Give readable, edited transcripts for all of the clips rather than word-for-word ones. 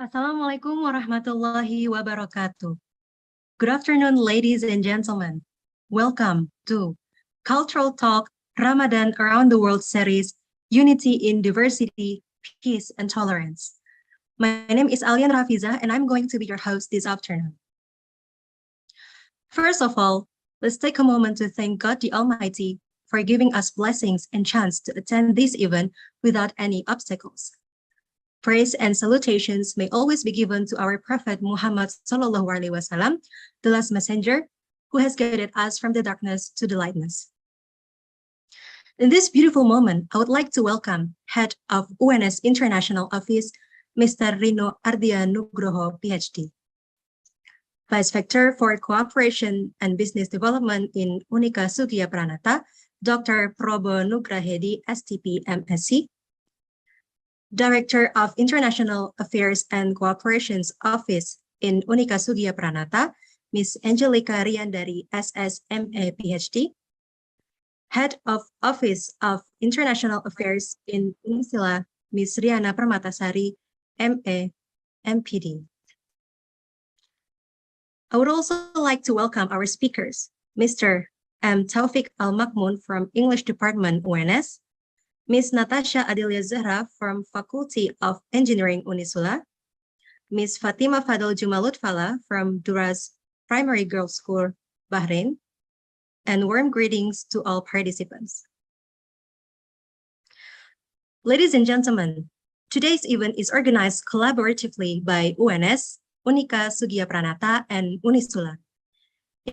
Assalamualaikum warahmatullahi wabarakatuh. Good afternoon, ladies and gentlemen. Welcome to Cultural Talk Ramadan Around the World series, Unity in Diversity, Peace and Tolerance. My name is Alian Rafiza, and I'm going to be your host this afternoon. First of all, let's take a moment to thank God the Almighty for giving us blessings and chance to attend this event without any obstacles. Praise and salutations may always be given to our Prophet Muhammad Sallallahu Alaihi Wasallam, the last messenger, who has guided us from the darkness to the lightness. In this beautiful moment, I would like to welcome Head of UNS International Office, Mr. Rino Ardianugroho, PhD. Vice Rector for Cooperation and Business Development in UNIKA Soegijapranata, Dr. Probo Nugrahedi, STP, MSc. Director of International Affairs and Cooperations Office in UNIKA Soegijapranata, Ms. Angelica Riandari, SSMA, PhD. Head of Office of International Affairs in UNISSULA, Ms. Riana Permatasari, MA, MPD. I would also like to welcome our speakers, Mr. M. Taufik Al-Makmun from English Department, UNS, Ms. Natasha Adelia Zahra from Faculty of Engineering, UNISSULA, Ms. Fatima Fadl Jumalutfala from Duras Primary Girls School, Bahrain, and warm greetings to all participants. Ladies and gentlemen, today's event is organized collaboratively by UNS, UNIKA Soegijapranata, and UNISSULA.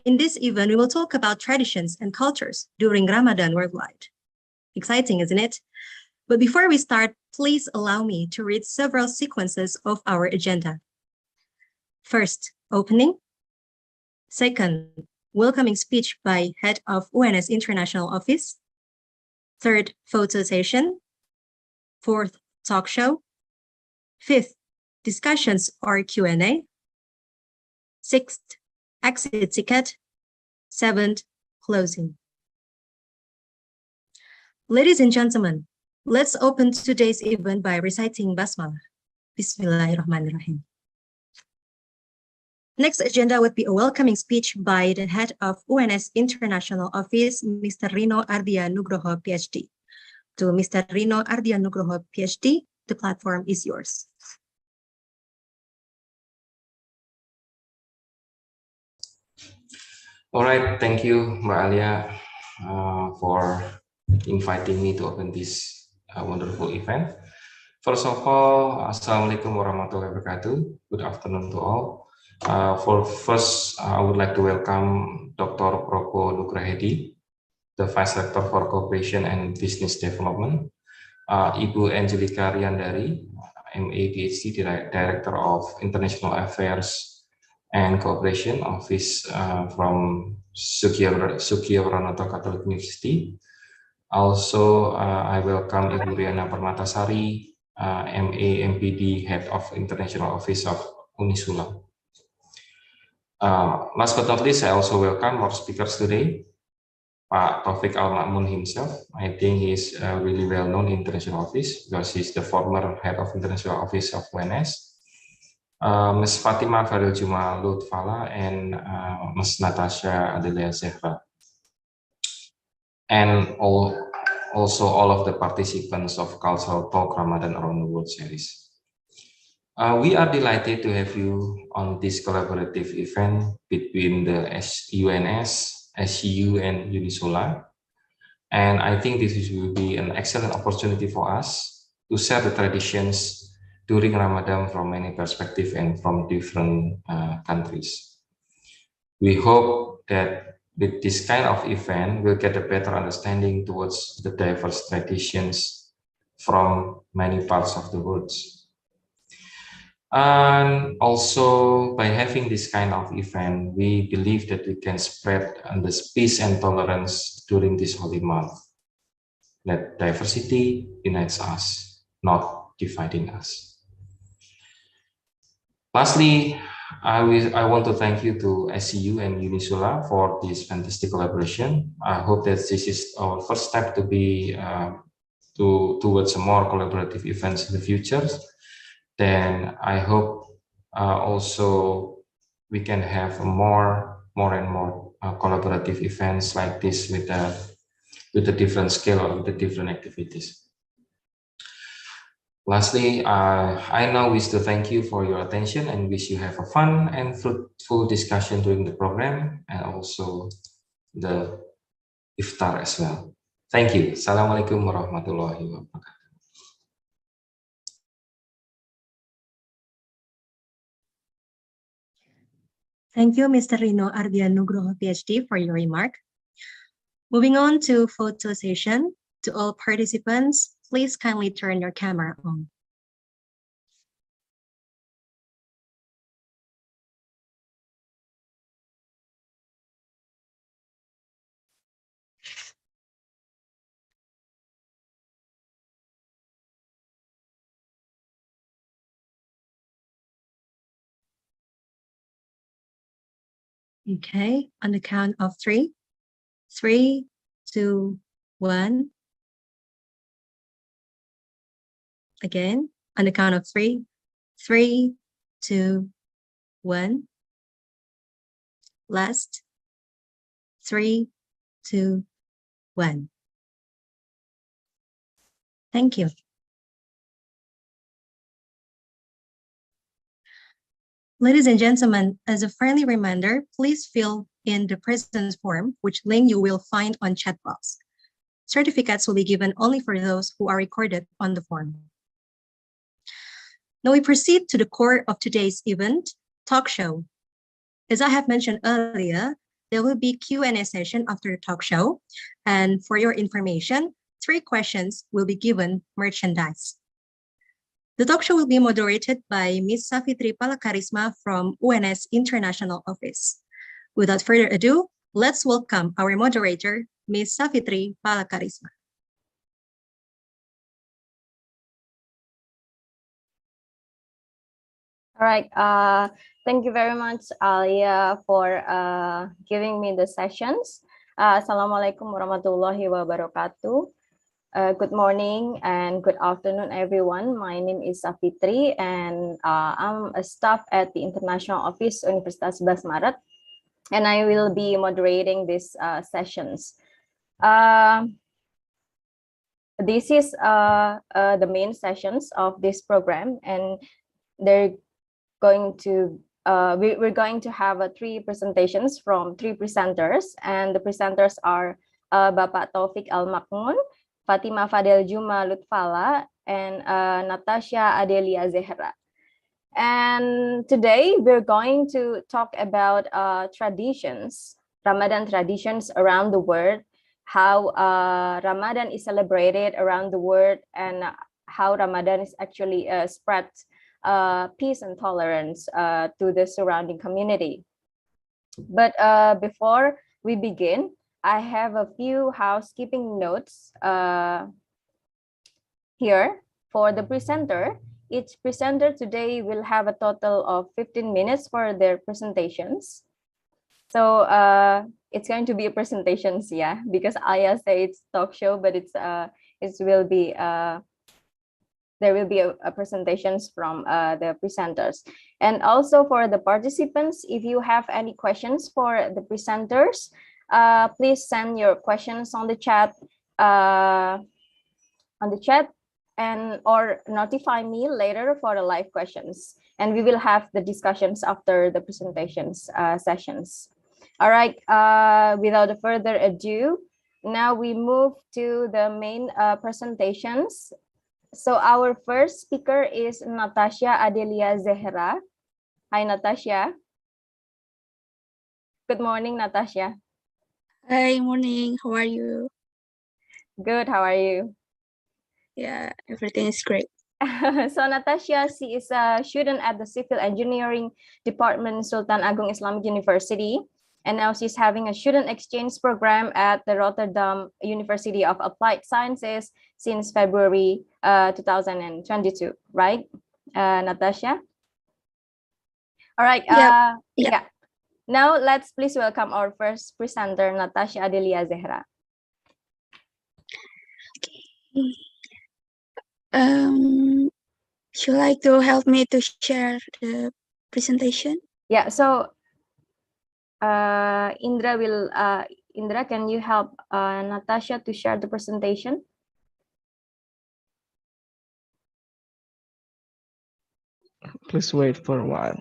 In this event, we will talk about traditions and cultures during Ramadan worldwide. Exciting, isn't it? But before we start, please allow me to read several sequences of our agenda. First, opening. Second, welcoming speech by Head of UNS International Office. Third, photo session. Fourth, talk show. Fifth, discussions or Q&A. Sixth, exit ticket. Seventh, closing. Ladies and gentlemen, let's open today's event by reciting Basmalah. Bismillahirrahmanirrahim. Next agenda would be a welcoming speech by the Head of UNS International Office, Mr. Rino Ardianugroho, PhD. To Mr. Rino Ardianugroho, PhD, the platform is yours. All right, thank you, Mbak Alia, for inviting me to open this wonderful event. First of all, Assalamualaikum warahmatullahi wabarakatuh. Good afternoon to all. I would like to welcome Dr. Probo Nugrahedi, the Vice Rector for Cooperation and Business Development, Ibu Angelica Riandari, MA PhD, Director of International Affairs and Cooperation Office from Soegijapranata Catholic University. Also, I welcome Ibu Riana Permatasari, MA MPD, Head of International Office of UNISSULA. Last but not least, I also welcome our speakers today, Pak Taufik Al-Makmun himself. I think he's really well known in International Office because he's the former Head of International Office of UNS. Ms. Fatima Fadl Jumalutfala and Ms. Natasha Adelia Zahra. And also all of the participants of Cultural Talk Ramadan Around the World series. We are delighted to have you on this collaborative event between the UNS, SCU, and UNISSULA. And I think this will be an excellent opportunity for us to share the traditions during Ramadan from many perspectives and from different countries. We hope that with this kind of event, we'll get a better understanding towards the diverse traditions from many parts of the world. And also, by having this kind of event, we believe that we can spread this peace and tolerance during this holy month. That diversity unites us, not dividing us. Lastly, I want to thank you to SCU and UNISSULA for this fantastic collaboration. I hope that this is our first step to be towards more collaborative events in the future. then I hope also we can have more and more collaborative events like this with a different scale or the different activities. Lastly, I now wish to thank you for your attention and wish you have a fun and fruitful discussion during the program and also the iftar as well. Thank you. Assalamualaikum warahmatullahi wabarakatuh. Thank you, Mr. Rino Ardian Nugroho, PhD, for your remark. Moving on to photo session. To all participants, please kindly turn your camera on. Okay, on the count of 3. 3, 2, 1. Again, on the count of 3. 3, 2, 1. Last. 3, 2, 1. Thank you. Ladies and gentlemen, as a friendly reminder, please fill in the presence form, which link you will find on chat box. Certificates will be given only for those who are recorded on the form. Now we proceed to the core of today's event, talk show. As I have mentioned earlier, there will be Q&A session after the talk show. And for your information, 3 questions will be given merchandise. The talk show will be moderated by Ms. Safitri Palakarisma from UNS International Office. Without further ado, let's welcome our moderator, Ms. Safitri Palakarisma. All right. Thank you very much, Alia, for giving me the sessions. Assalamualaikum warahmatullahi wabarakatuh. Good morning and good afternoon, everyone. My name is Safitri, and I'm a staff at the International Office Universitas 11 Maret, and I will be moderating these sessions. This is the main sessions of this program, and they're going to we're going to have 3 presentations from 3 presenters, and the presenters are Bapak Taufik Al-Makmun, Fatima Fadel Juma Lutfala, and Natasha Adelia Zehra. And today we're going to talk about traditions, Ramadan traditions around the world, how Ramadan is celebrated around the world, and how Ramadan is actually spread peace and tolerance to the surrounding community. But before we begin, I have a few housekeeping notes here for the presenter. Each presenter today will have a total of 15 minutes for their presentations. So it's going to be a presentations, yeah, because Aya say it's talk show, but it will be there will be a presentations from the presenters. And also for the participants, if you have any questions for the presenters, please send your questions on the chat, and or notify me later for the live questions. And we will have the discussions after the presentations sessions. All right, without further ado, now we move to the main presentations. So our first speaker is Natasha Adelia Zehra. Hi, Natasha. Good morning, Natasha. Hi, morning. How are you? Good. How are you? Yeah, everything is great. So Natasha, she is a student at the Civil Engineering Department, Sultan Agung Islamic University. And now she's having a student exchange program at the Rotterdam University of Applied Sciences since February 2022, right, Natasha? All right. Yeah. Now let's please welcome our first presenter, Natasha Adelia Zehra. you like to help me to share the presentation? Yeah, so Indra, can you help Natasha to share the presentation? Please wait for a while.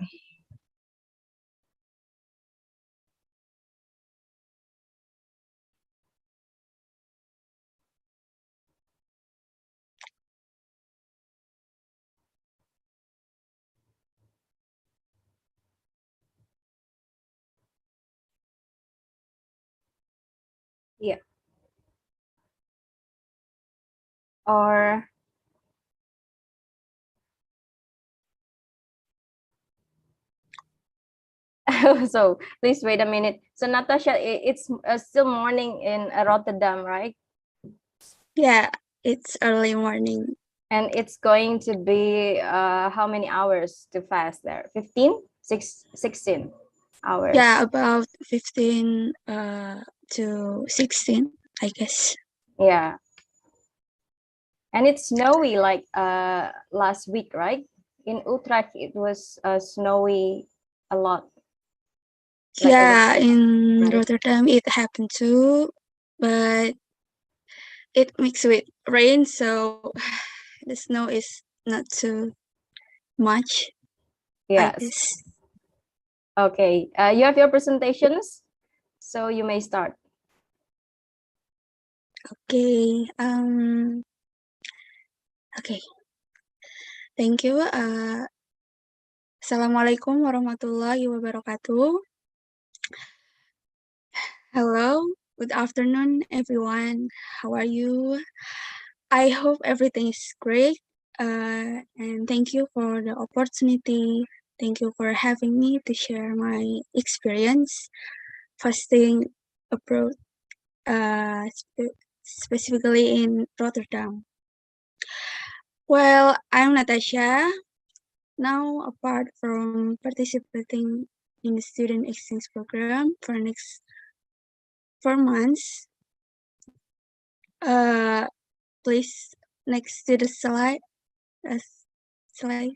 Yeah. Or so please wait a minute. So Natasha, it's still morning in Rotterdam, right? Yeah, it's early morning. And it's going to be how many hours to fast there? 16 hours. Yeah, about 15 to 16, I guess. Yeah. And it's snowy like last week, right? In Utrecht, it was snowy a lot. Like Yeah, in right? Rotterdam it happened too, but it mixed with rain, so the snow is not too much, I Yes. guess. Okay. You have your presentations, so you may start. Okay. Okay. Thank you. Assalamualaikum warahmatullahi wabarakatuh. Hello. Good afternoon, everyone. How are you? I hope everything is great. And thank you for the opportunity. Thank you for having me to share my experience fasting abroad, specifically in Rotterdam. Well, I'm Natasha. Now, apart from participating in the student exchange program for next 4 months, please next to the slide. Slide.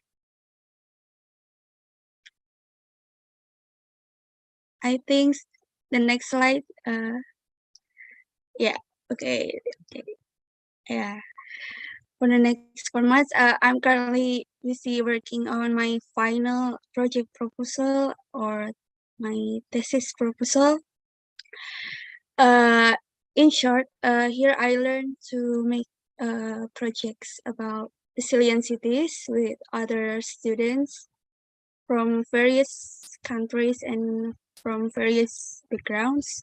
I think the next slide. Yeah. Okay. Yeah. For the next 4 months, I'm currently busy working on my final project proposal or my thesis proposal. In short, here I learned to make projects about resilient cities with other students from various countries and from various backgrounds.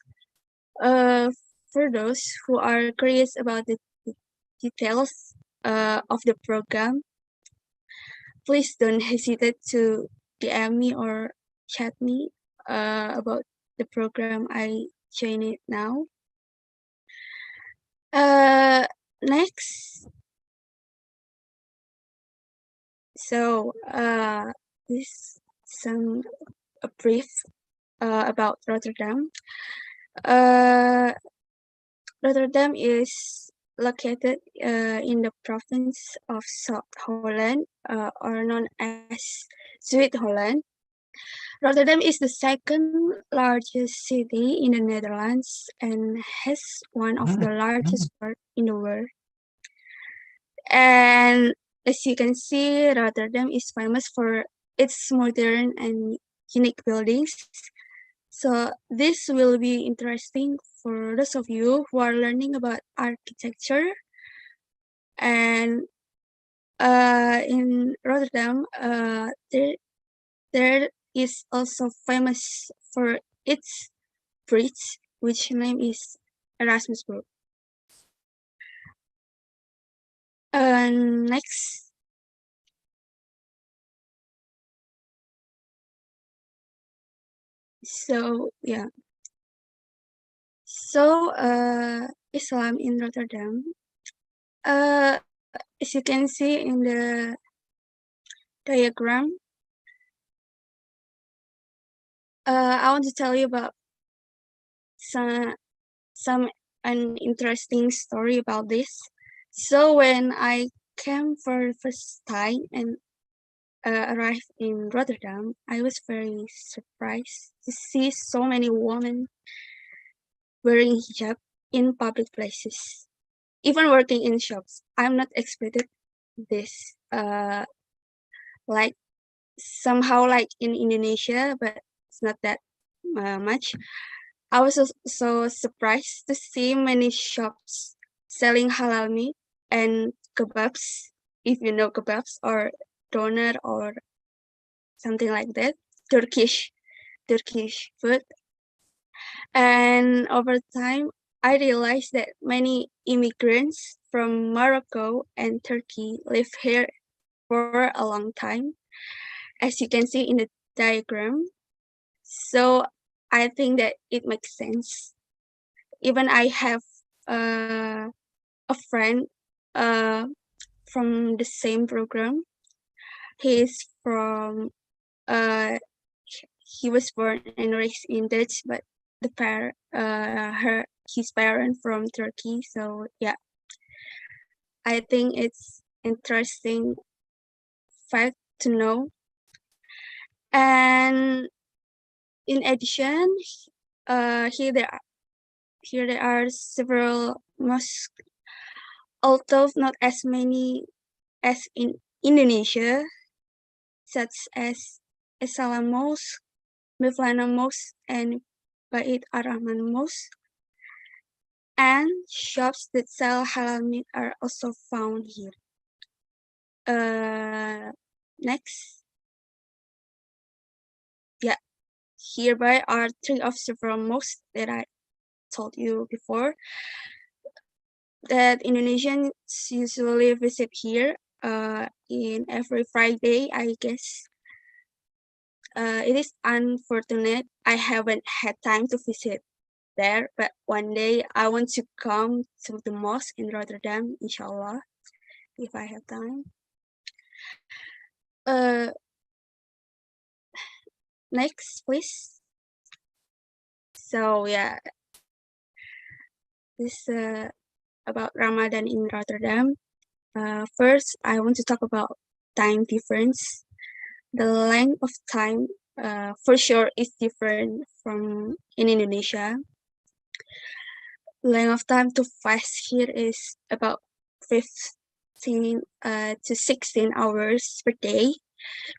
For those who are curious about the details of the program, please don't hesitate to DM me or chat me about the program I join it now. Next. So this some a brief about Rotterdam. Rotterdam is located in the province of South Holland, or known as Zuid-Holland. Rotterdam is the second largest city in the Netherlands and has one of the largest ports in the world. And as you can see, Rotterdam is famous for its modern and unique buildings. So this will be interesting for those of you who are learning about architecture. And in Rotterdam, there is also famous for its bridge, which name is Erasmusbrug. Next. So yeah. So Islam in Rotterdam. As you can see in the diagram, I want to tell you about an interesting story about this. So when I came for the first time and arrived in Rotterdam, I was very surprised to see so many women wearing hijab in public places, even working in shops. I'm not expected this, like somehow like in Indonesia, but it's not that much. I was so surprised to see many shops selling halal meat and kebabs, if you know kebabs, or doner or something like that, Turkish food. And over time, I realized that many immigrants from Morocco and Turkey live here for a long time, as you can see in the diagram. So I think that it makes sense. Even I have a friend from the same program. He's from he was born and raised in Dutch, but his parent from Turkey. So yeah, I think it's interesting fact to know. And in addition, here there are several mosques, although not as many as in Indonesia, such as Salam Mosque, Mevlana Mosque, and Bait Ar-Rahman Mosque. And shops that sell halal meat are also found here. Next. Yeah, hereby are 3 of several mosques that I told you before that Indonesians usually visit here in every Friday, I guess. It is unfortunate I haven't had time to visit there, but one day I want to come to the mosque in Rotterdam, inshallah, if I have time. Next, please. So yeah, this about Ramadan in Rotterdam. First, I want to talk about time difference. The length of time for sure is different from in Indonesia. Length of time to fast here is about 15 to 16 hours per day,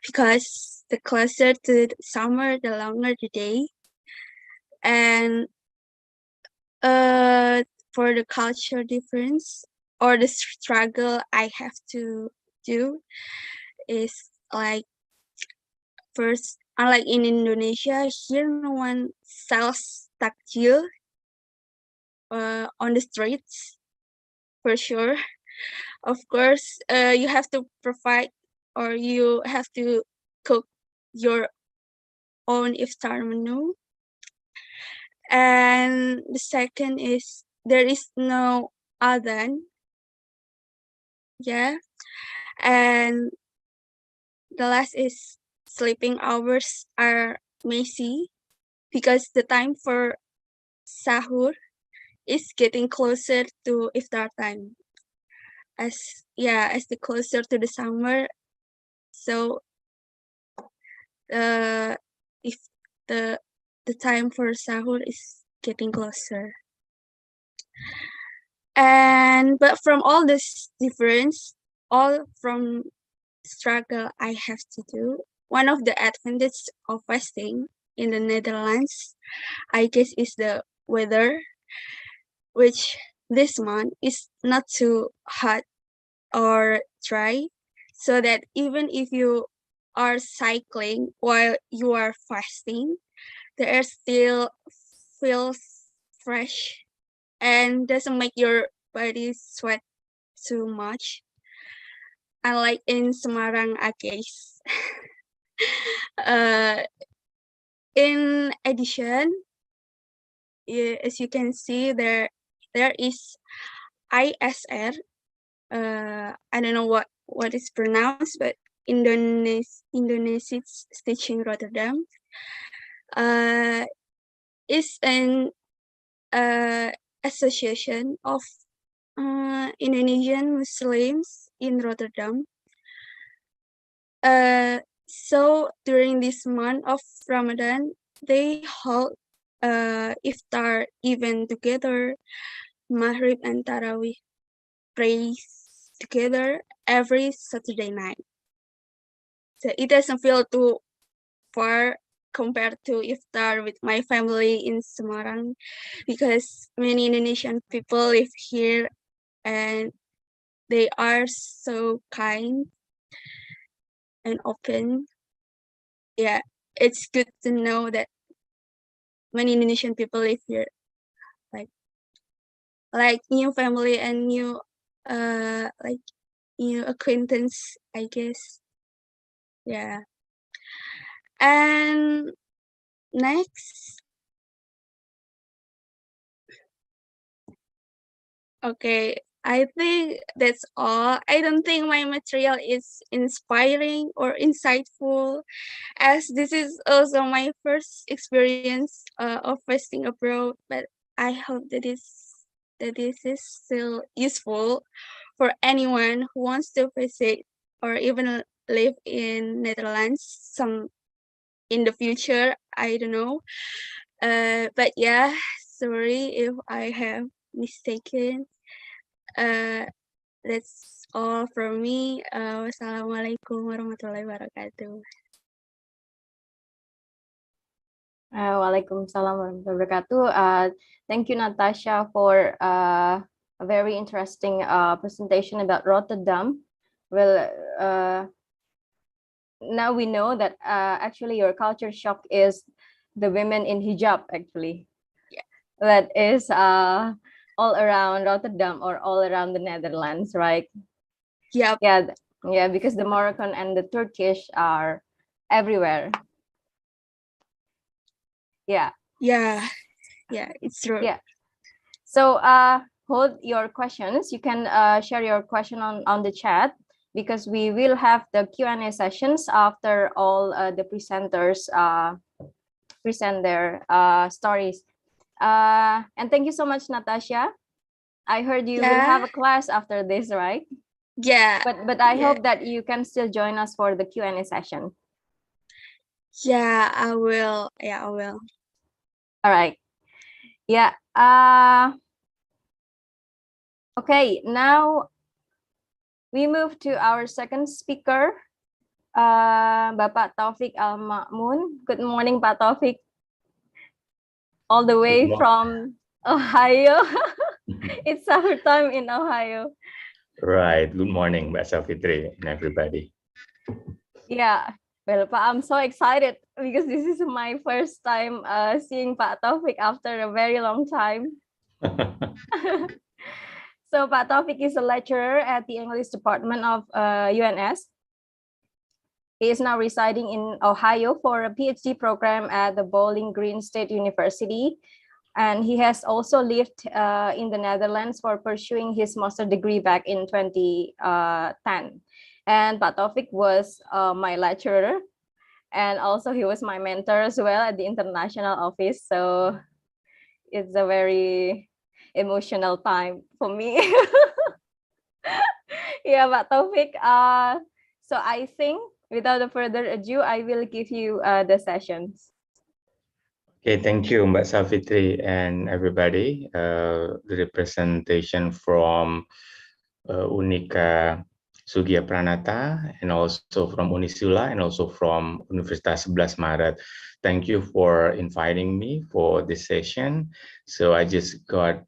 because the closer to the summer, the longer the day. And for the culture difference or the struggle I have to do is like, first, unlike in Indonesia, here no one sells takjil on the streets, for sure. Of course, you have to provide or you have to cook your own iftar menu. And the second is there is no adhan. Yeah. And the last is sleeping hours are messy because the time for sahur is getting closer to iftar time. As the closer to the summer, so if the time for sahur is getting closer. And but from all this difference, all from struggle I have to do, one of the advantages of fasting in the Netherlands, I guess, is the weather, which this month is not too hot or dry, so that even if you are cycling while you are fasting, the air still feels fresh and doesn't make your body sweat too much, unlike in Semarang, I guess. In addition, as you can see, there is ISR. I don't know what is pronounced, but Indonesia Stitching Rotterdam is an association of Indonesian Muslims in Rotterdam. So during this month of Ramadan, they hold iftar event together, Maghrib and Tarawih praise together every Saturday night. So it doesn't feel too far compared to iftar with my family in Semarang, because many Indonesian people live here and they are so kind and open. Yeah, it's good to know that many Indonesian people live here, like new family and new like new acquaintance, I guess. Yeah. And next, okay, I think that's all. I don't think my material is inspiring or insightful, as this is also my first experience of visiting abroad, but I hope that this is still useful for anyone who wants to visit or even live in Netherlands some in the future. I don't know. But yeah, sorry if I have mistaken. That's all from me. Wassalamualaikum warahmatullahi wabarakatuh. Waalaikumsalam warahmatullahi wabarakatuh. Thank you, Natasha, for a very interesting presentation about Rotterdam. Well, now we know that actually your culture shock is the women in hijab, actually. Yeah. That is all around Rotterdam or all around the Netherlands, right? Yep. Yeah, because the Moroccan and the Turkish are everywhere. Yeah, it's true. Yeah. So hold your questions. You can share your question on the chat, because we will have the Q&A sessions after all the presenters present their stories. And thank you so much, Natasha. I heard you will have a class after this, right? Yeah. But I hope that you can still join us for the Q&A session. Yeah, I will. Yeah, I will. All right. Yeah. Okay, now we move to our second speaker, Bapak Taufik Al-Ma'mun. Good morning, Pak Taufik. All the way from Ohio. It's our time in Ohio. Right. Good morning, Mbak Safitri and everybody. Yeah. Well, Pak, I'm so excited because this is my first time seeing Pak Taufik after a very long time. So Pak Taufik is a lecturer at the English department of UNS. He is now residing in Ohio for a PhD program at the Bowling Green State University. And he has also lived in the Netherlands for pursuing his master's degree back in 2010. And Pak Taufik was my lecturer. And also he was my mentor as well at the International Office. So it's a very emotional time for me. Yeah, Pak Taufik. So I think without further ado, I will give you the sessions. Okay, thank you, Mbak Safitri and everybody. The representation from UNIKA Soegijapranata and also from UNISSULA and also from Universitas 11 Maret. Thank you for inviting me for this session. So I just got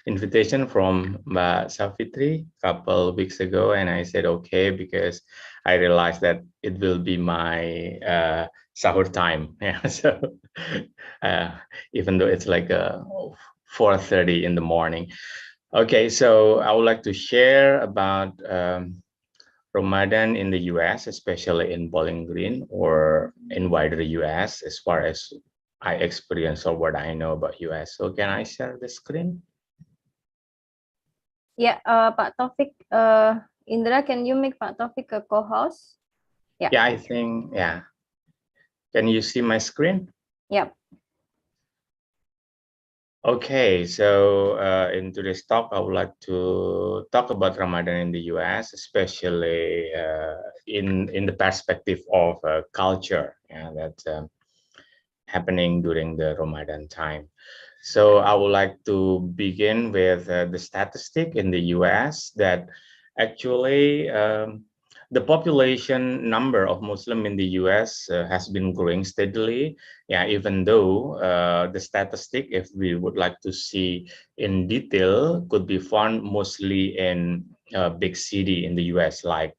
invitation from Mbak Safitri a couple weeks ago, and I said okay because I realized that it will be my sahur time. Yeah, so even though it's like 4:30 in the morning. Okay, so I would like to share about Ramadan in the US, especially in Bowling Green or in wider US, as far as I experience or what I know about US. So can I share the screen? Yeah, Pak Taufik, Indra, can you make Pak Taufik a co-host? Yeah, I think, yeah. Can you see my screen? Yep. Okay, so in today's talk, I would like to talk about Ramadan in the US, especially in the perspective of culture, that's happening during the Ramadan time. So I would like to begin with the statistic in the US that actually the population number of Muslim in the US has been growing steadily. Yeah, even though the statistic, if we would like to see in detail, could be found mostly in a big city in the US, like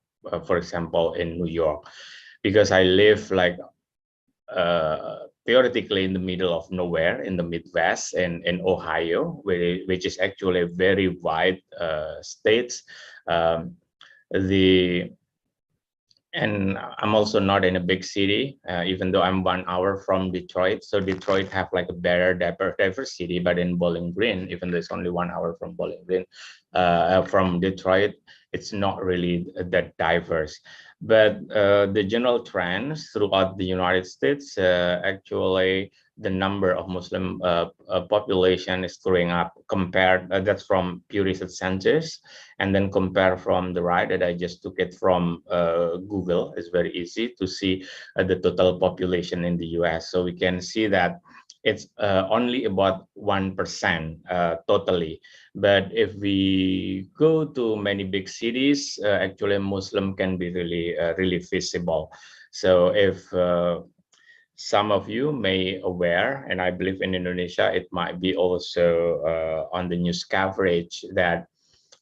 for example in New York, because I live like theoretically in the middle of nowhere in the Midwest in Ohio, which is actually a very wide state. The And I'm also not in a big city, even though I'm 1 hour from Detroit. So Detroit have like a better diversity, but in Bowling Green, even though it's only 1 hour from Bowling Green, from Detroit, it's not really that diverse. But the general trends throughout the United States, actually, the number of Muslim population is growing up compared, that's from Pew Research Centers, and then compare from the right that I just took it from Google. It's very easy to see the total population in the US. So we can see that it's only about 1% totally. But if we go to many big cities, actually Muslim can be really visible. So if some of you may aware, and I believe in Indonesia, it might be also on the news coverage that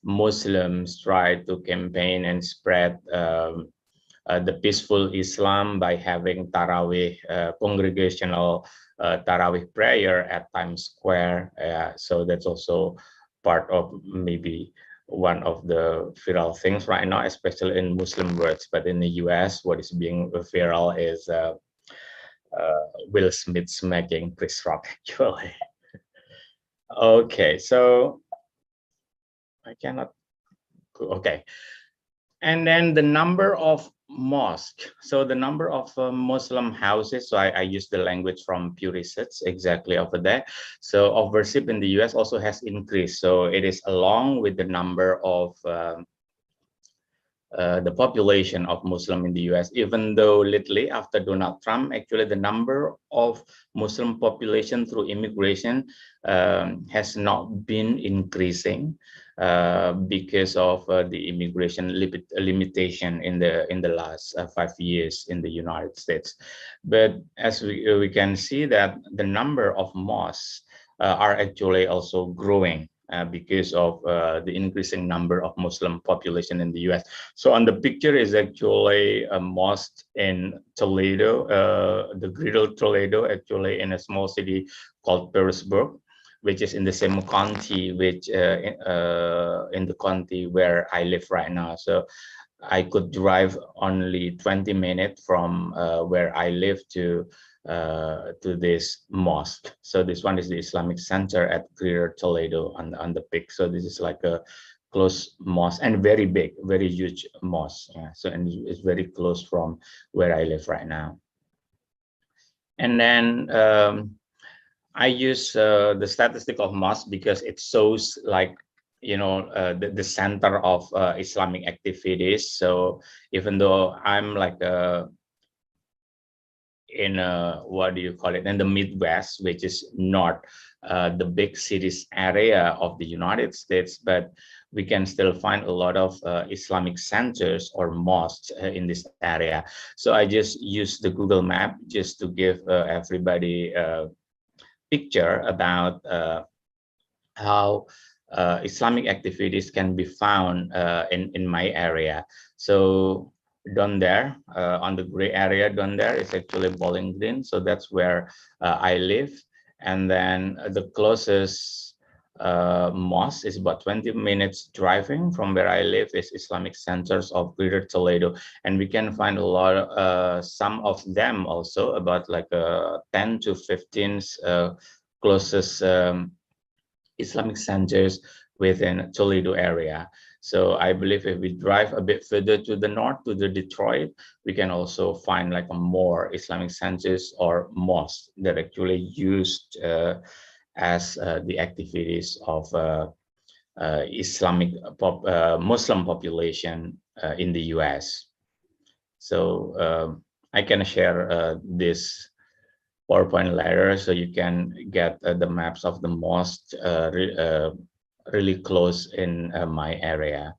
Muslims try to campaign and spread the peaceful Islam by having Tarawih, congregational Tarawih prayer at Times Square. So that's also part of maybe one of the viral things right now, especially in Muslim words. But in the US, what is being viral is Will Smith smacking Chris Rock, actually. Okay, so I cannot go. Okay. And then the number of mosques. So the number of Muslim houses. So I use the language from Pew Research exactly over there. So of worship in the US also has increased. So it is along with the number of the population of Muslim in the US, even though lately after Donald Trump, actually the number of Muslim population through immigration has not been increasing because of the immigration limitation in the last 5 years in the United States. But as we can see that the number of mosques are actually also growing because of the increasing number of Muslim population in the US. So on the picture is actually a mosque in Toledo, the Greater Toledo, actually in a small city called Petersburg, which is in the same county, which in the county where I live right now. So I could drive only 20 minutes from where I live to this mosque. So this one is the Islamic Center at Greater Toledo on the peak. So this is like a close mosque and very big, very huge mosque. Yeah. So and it's very close from where I live right now. And then I use the statistic of mosque because it shows like the center of Islamic activities. So even though I'm like in what do you call it, in the Midwest, which is not the big cities area of the United States, but we can still find a lot of Islamic centers or mosques in this area. So I just use the Google map just to give everybody a picture about how Islamic activities can be found in my area. So down there, on the gray area down there is actually Bowling Green. So that's where I live. And then the closest mosque is about 20 minutes driving from where I live is Islamic Centers of Greater Toledo. And we can find a lot of, some of them also about like 10 to 15 closest Islamic centers within Toledo area. So I believe if we drive a bit further to the north, to the Detroit, we can also find like a more Islamic centers or mosques that actually used as the activities of Muslim population in the US. So I can share this PowerPoint later, so you can get the maps of the mosques really close in my area.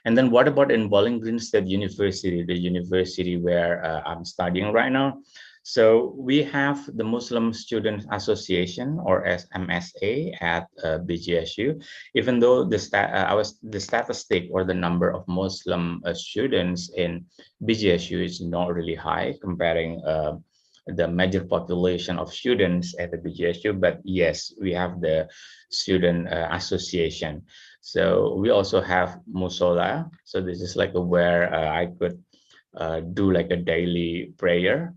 And then what about in Bowling Green State University, the university where I'm studying right now? So we have the Muslim Student Association, or as MSA, at BGSU. Even though the statistic or the number of Muslim students in BGSU is not really high comparing the major population of students at the BGSU, but yes, we have the student association. So we also have musola. So this is like where I could do like a daily prayer.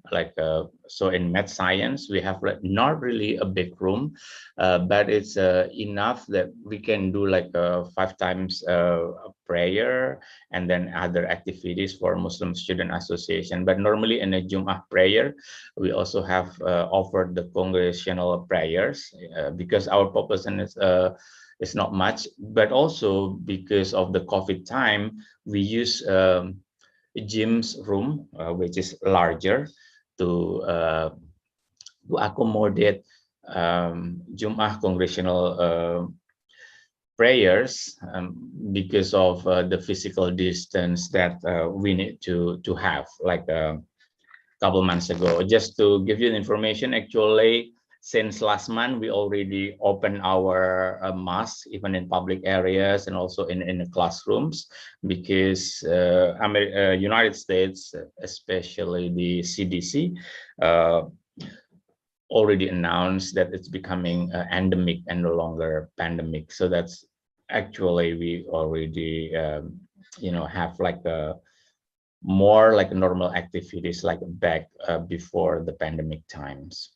So in math science, we have like not really a big room, but it's enough that we can do like 5 times a prayer and then other activities for Muslim Student Association. But normally in a Jum'ah prayer, we also have offered the congregational prayers because our population is not much, but also because of the COVID time, we use gym's room, which is larger to accommodate Jum'ah congregational prayers because of the physical distance that we need to have, like a couple months ago. Just to give you the information, actually, since last month, we already opened our mosque, even in public areas and also in the classrooms, because United States, especially the CDC, already announced that it's becoming endemic and no longer pandemic. So that's actually we already, have like a more like normal activities like back before the pandemic times.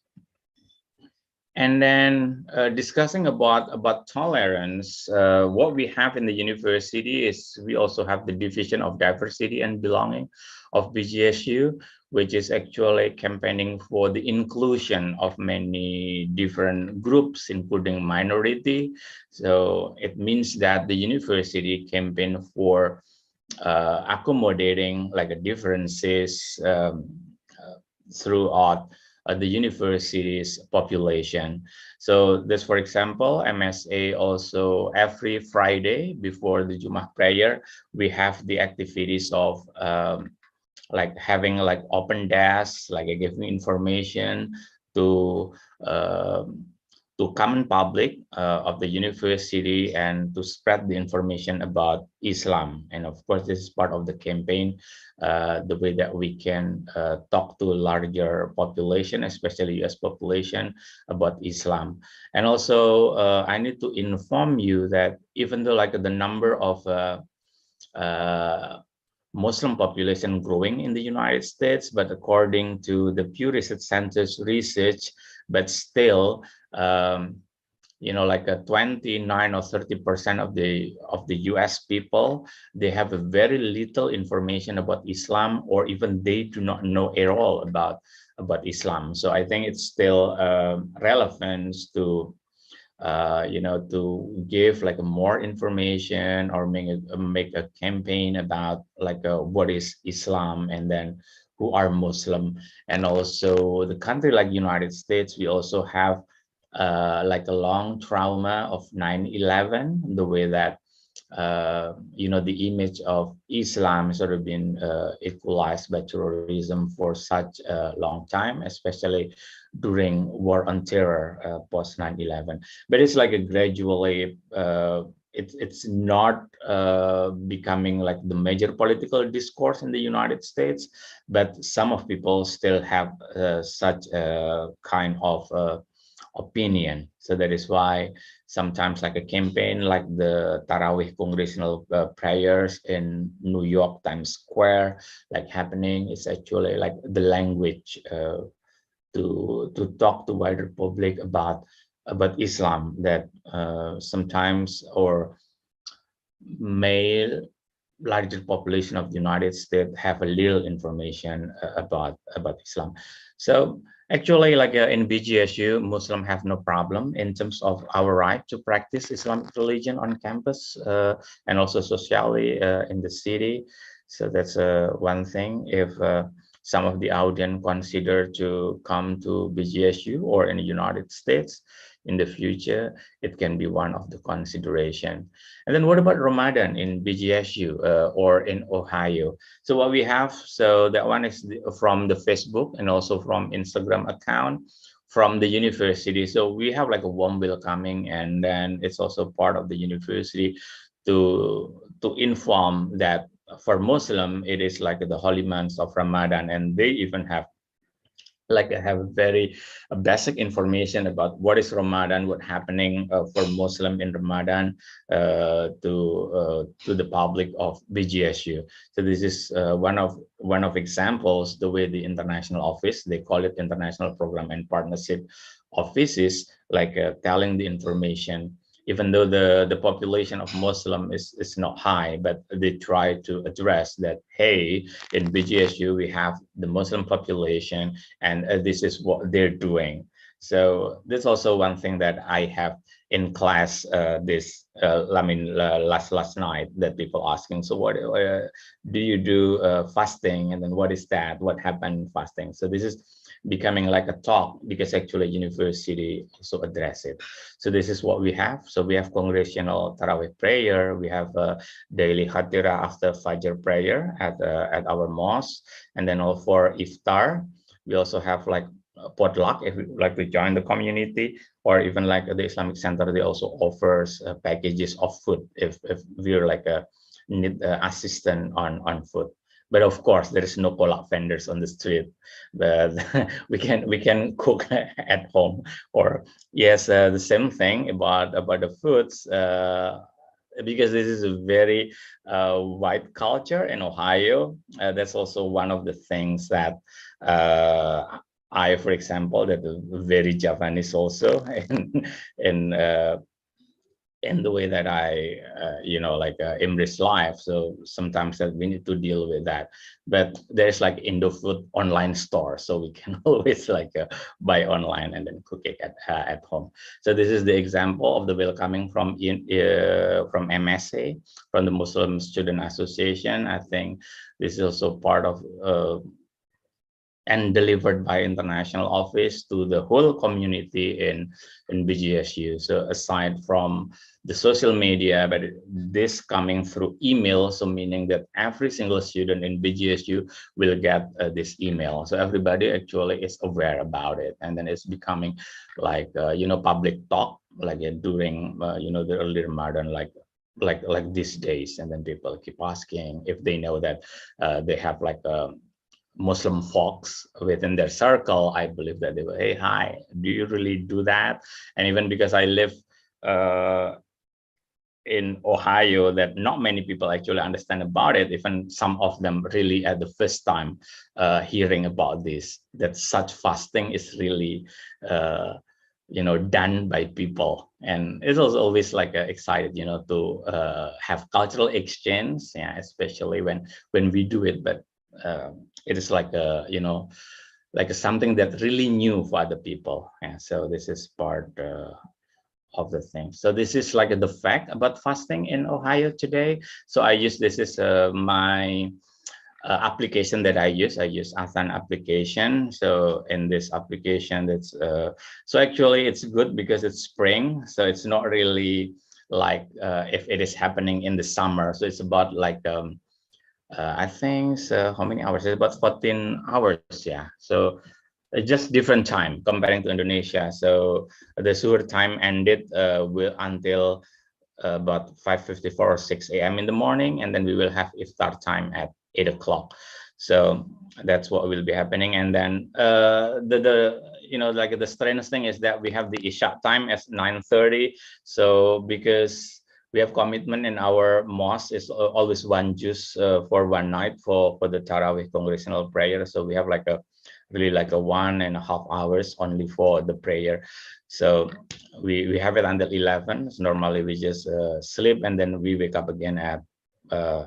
And then discussing about tolerance, what we have in the university is we also have the Division of Diversity and Belonging of BGSU, which is actually campaigning for the inclusion of many different groups, including minority. So it means that the university campaign for accommodating like differences throughout the university's population. So this, for example, MSA also every Friday before the Jum'ah prayer, we have the activities of like having like open desks, like giving information to common public of the university and to spread the information about Islam. And of course, this is part of the campaign, the way that we can talk to a larger population, especially US population, about Islam. And also, I need to inform you that even though like the number of Muslim population growing in the United States, but according to the Pew Research Center's research, but still, like a 29 or 30% of the US people, they have a very little information about Islam, or even they do not know at all about Islam. So I think it's still relevant to to give like more information or make a campaign about like what is Islam and then who are Muslim. And also the country like United States, we also have like a long trauma of 9/11, the way that the image of Islam sort of been equalized by terrorism for such a long time, especially during war on terror post 9/11. But it's like a gradually it's not becoming like the major political discourse in the United States, but some of people still have such a kind of opinion. So that is why sometimes like a campaign like the Tarawih congressional prayers in New York Times Square like happening is actually like the language to talk to wider public about Islam, that sometimes or male larger population of the United States have a little information about Islam. So Actually, like in BGSU, Muslim have no problem in terms of our right to practice Islamic religion on campus and also socially in the city. So that's one thing. If some of the audience consider to come to BGSU or in the United States in the future, it can be one of the consideration. And then what about Ramadan in BGSU or in Ohio? So what we have, so that one is from the Facebook and also from Instagram account from the university. So we have like a warm welcoming, and then it's also part of the university to inform that for Muslim, it is like the holy months of Ramadan, and they even have like have very basic information about what is Ramadan, what happening for Muslim in Ramadan to the public of BGSU. So this is one of examples the way the international office, they call it International Program and Partnership Offices, like telling the information. Even though the population of Muslim is not high, but they try to address that, hey, in BGSU, we have the Muslim population, and this is what they're doing. So that's also one thing that I have in class last night, that people asking, so what do you do fasting? And then what is that? What happened fasting? So this is becoming like a talk, because actually university also address it. So this is what we have. So we have congregational Tarawih prayer. We have a daily Khatira after Fajr prayer at our mosque. And then all for Iftar, we also have like a potluck if you like to join the community, or even like the Islamic Center, they also offers packages of food if we're like a need assistance on food. But of course, there is no collab vendors on the street. But we can cook at home. Or yes, the same thing about the foods. Because this is a very white culture in Ohio. That's also one of the things that I, for example, that very Japanese also in the way that I, embrace life. So sometimes that we need to deal with that. But there's like Indo food online store, so we can always like buy online and then cook it at home. So this is the example of the welcoming from MSA, from the Muslim Student Association. I think this is also part of and delivered by international office to the whole community in BGSU. So aside from the social media, but this coming through email, so meaning that every single student in BGSU will get this email. So everybody actually is aware about it, and then it's becoming like public talk, like during the early Ramadan, like these days, and then people keep asking if they know that they have like a Muslim folks within their circle. I believe that they will, hey, hi, do you really do that? And even because I live in Ohio, that not many people actually understand about it. Even some of them really at the first time hearing about this, that such fasting is really done by people. And it's also always like excited to have cultural exchange, yeah, especially when we do it. But it is like like something that really new for other people. And so this is part of the thing. So this is like the fact about fasting in Ohio today. So I use, this is my application that I use Athan application. So in this application, that's so actually it's good because it's spring, so it's not really like if it is happening in the summer. So it's about like I think how many hours? It's about 14 hours, yeah. So just different time comparing to Indonesia. So the suhur time ended until about 5:54 or 6 a.m. in the morning, and then we will have iftar time at 8 o'clock. So that's what will be happening. And then like the strange thing is that we have the Isha time at 9:30. So because we have commitment in our mosque, is always one juz for one night for the Tarawih congregational prayer. So we have like a really like a 1.5 hours only for the prayer. So we have it until 11. So normally we just sleep, and then we wake up again at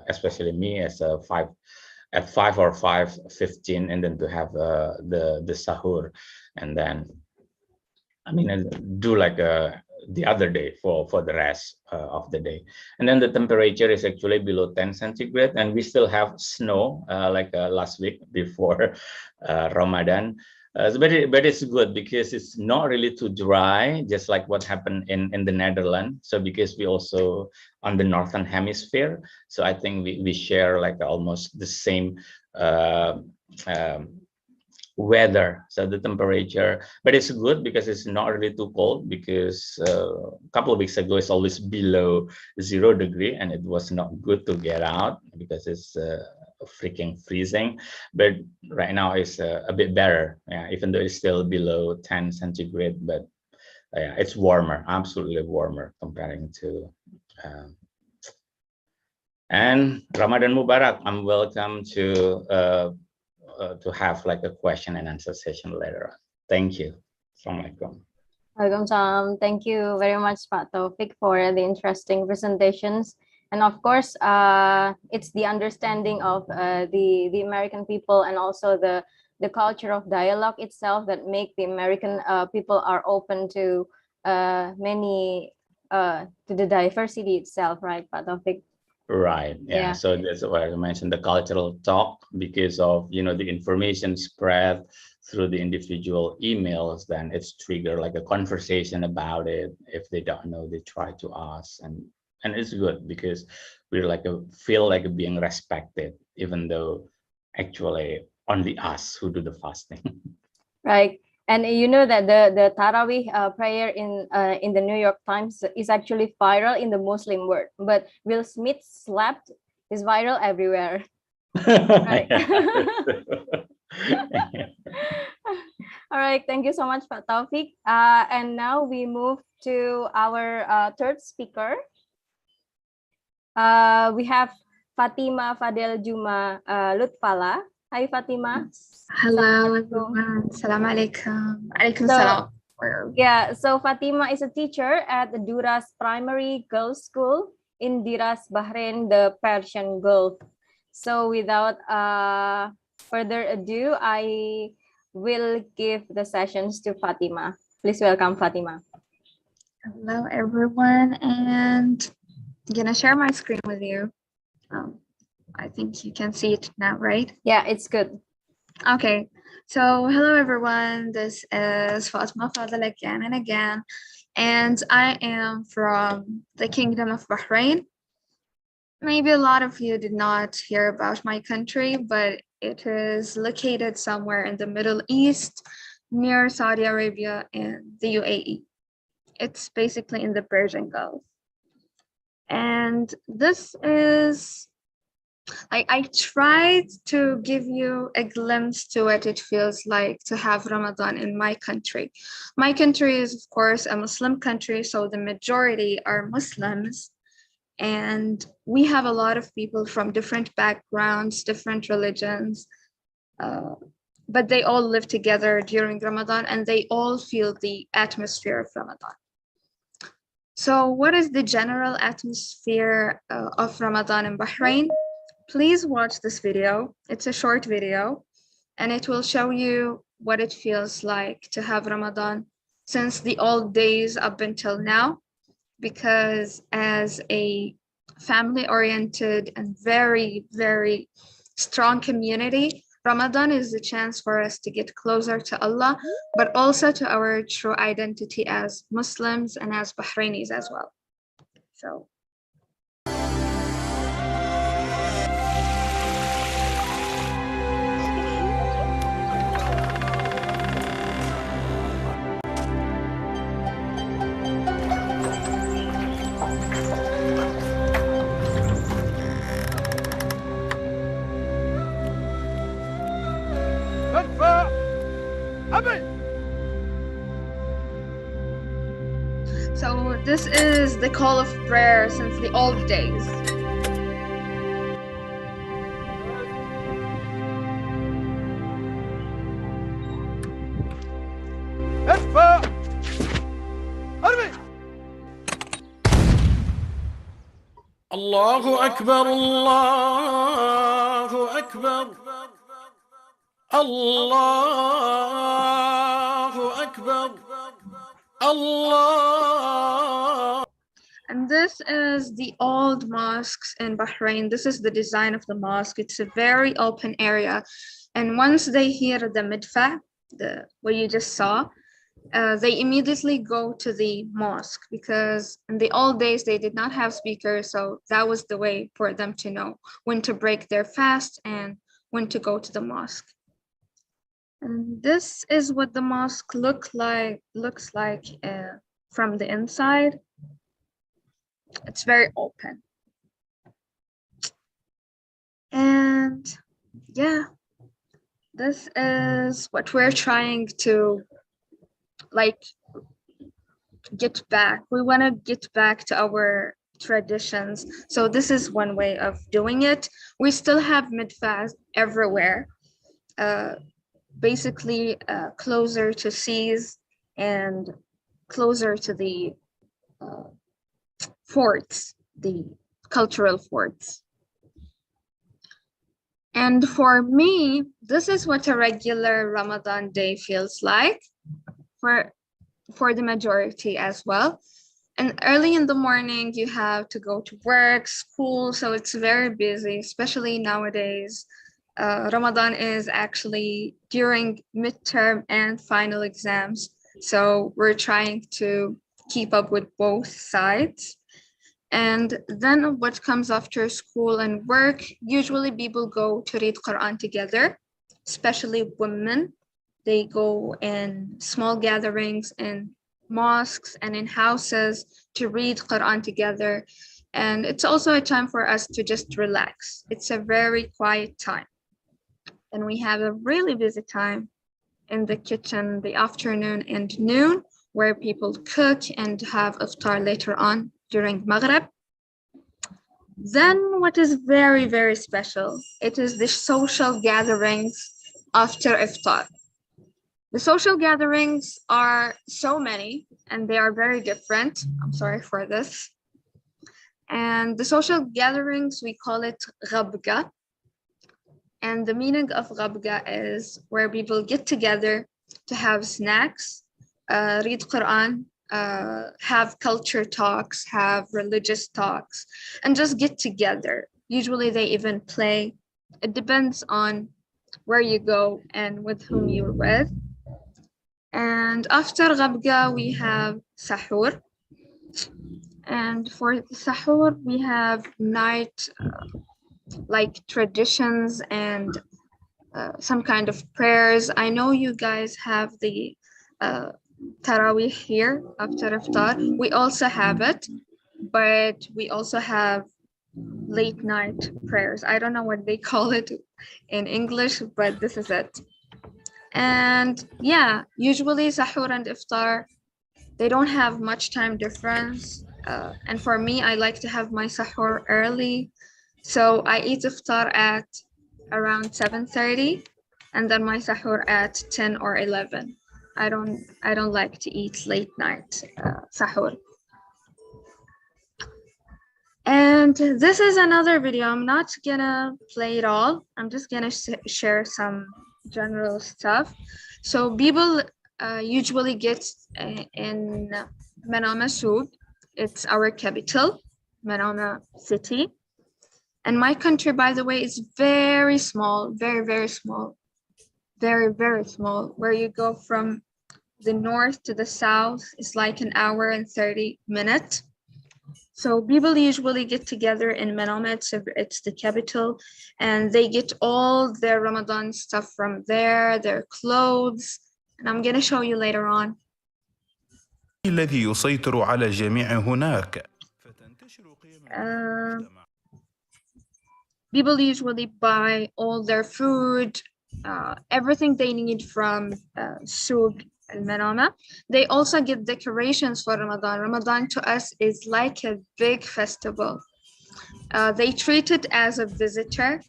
especially me as 5 at 5 or 5:15, and then to have the sahur, and then do like the other day for the rest of the day. And then the temperature is actually below 10 centigrade, and we still have snow last week before Ramadan. But it's good because it's not really too dry, just like what happened in the Netherlands. So because we also on the northern hemisphere, so I think we share like almost the same weather, so the temperature, but it's good because it's not really too cold, because a couple of weeks ago it's always below 0 degree, and it was not good to get out because it's freaking freezing. But right now it's a bit better, even though it's still below 10 centigrade, but it's warmer, absolutely warmer comparing to and Ramadan Mubarak. I'm welcome to have like a question and answer session later on. Thank you. Assalamualaikum. Waalaikumsalam. Thank you very much, Pak Taufik, for the interesting presentations. And of course, it's the understanding of the American people, and also the culture of dialogue itself, that make the American people are open to many to the diversity itself, right, Pak Taufik? Right. Yeah. So that's why I mentioned the cultural talk, because of the information spread through the individual emails. Then it's trigger like a conversation about it. If they don't know, they try to ask, and it's good because we're like feel like being respected, even though actually only us who do the fasting. Right. And you know that the Tarawih prayer in the New York Times is actually viral in the Muslim world, but Will Smith slapped is viral everywhere. Right. All right. Thank you so much, Pak Taufik. And now we move to our third speaker. We have Fatima Fadel Juma Lutfala. Hi, Fatima. Hello, everyone. Assalamualaikum. Waalaikumsalam. Yeah, so Fatima is a teacher at the Duras Primary Girls School in Diras, Bahrain, the Persian Gulf. So without further ado, I will give the sessions to Fatima. Please welcome Fatima. Hello, everyone, and I'm gonna share my screen with you. I think you can see it now, right? Yeah, it's good. Okay, so hello, everyone. This is Fatima Fadel again and again, and I am from the Kingdom of Bahrain. Maybe a lot of you did not hear about my country, but it is located somewhere in the Middle East, near Saudi Arabia and the UAE. It's basically in the Persian Gulf. And this is, I tried to give you a glimpse to what it feels like to have Ramadan in my country. My country is, of course, a Muslim country, so the majority are Muslims. And we have a lot of people from different backgrounds, different religions, but they all live together during Ramadan, and they all feel the atmosphere of Ramadan. So what is the general atmosphere of Ramadan in Bahrain? Please watch this video. It's a short video, and it will show you what it feels like to have Ramadan since the old days up until now. Because as a family-oriented and very, very strong community, Ramadan is a chance for us to get closer to Allah, but also to our true identity as Muslims and as Bahrainis as well. So. So this is the call of prayer since the old days. Allahu Akbar, Allahu Akbar. أكبر الله أكبر الله. And this is the old mosques in Bahrain. This is the design of the mosque. It's a very open area. And once they hear the midfa, what you just saw, they immediately go to the mosque, because in the old days they did not have speakers, so that was the way for them to know when to break their fast and when to go to the mosque. And this is what the mosque looks like from the inside. It's very open. And yeah, this is what we're trying to get back. We want to get back to our traditions. So this is one way of doing it. We still have midfast everywhere, basically closer to seas and closer to the forts, the cultural forts. And for me, this is what a regular Ramadan day feels like for the majority as well. And early in the morning, you have to go to work, school, so it's very busy, especially nowadays. Ramadan is actually during midterm and final exams. So we're trying to keep up with both sides. And then what comes after school and work, usually people go to read Quran together, especially women. They go in small gatherings in mosques and in houses to read Quran together. And it's also a time for us to just relax. It's a very quiet time. And we have a really busy time in the kitchen, the afternoon and noon, where people cook and have iftar later on during Maghrib. Then what is very, very special, it is the social gatherings after iftar. The social gatherings are so many and they are very different. I'm sorry for this. And the social gatherings, we call it ghabga. And the meaning of ghabga is where people get together to have snacks, read Quran, have culture talks, have religious talks, and just get together. Usually they even play. It depends on where you go and with whom you're with. And after ghabga, we have sahur. And for sahur, we have night traditions and some kind of prayers. I know you guys have the Tarawih here after iftar. We also have it, but we also have late night prayers. I don't know what they call it in English, but this is it. And yeah, usually sahur and iftar, they don't have much time difference. And for me, I like to have my sahur early. So I eat iftar at around 7:30 and then my sahur at 10 or 11. I don't like to eat late night sahur. And this is another video. I'm not gonna play it all. I'm just gonna share some general stuff. So people usually get in Manama Souk. It's our capital, Manama city. And my country, by the way, is very small, very, very small. Very, very small. Where you go from the north to the south is like an hour and 30 minutes. So people usually get together in Manama, it's the capital, and they get all their Ramadan stuff from there, their clothes, and I'm gonna show you later on. الذي يسيطر على الجميع هناك. People usually buy all their food, everything they need from Souk al-Manama. They also get decorations for Ramadan. Ramadan to us is like a big festival. They treat it as a visitor,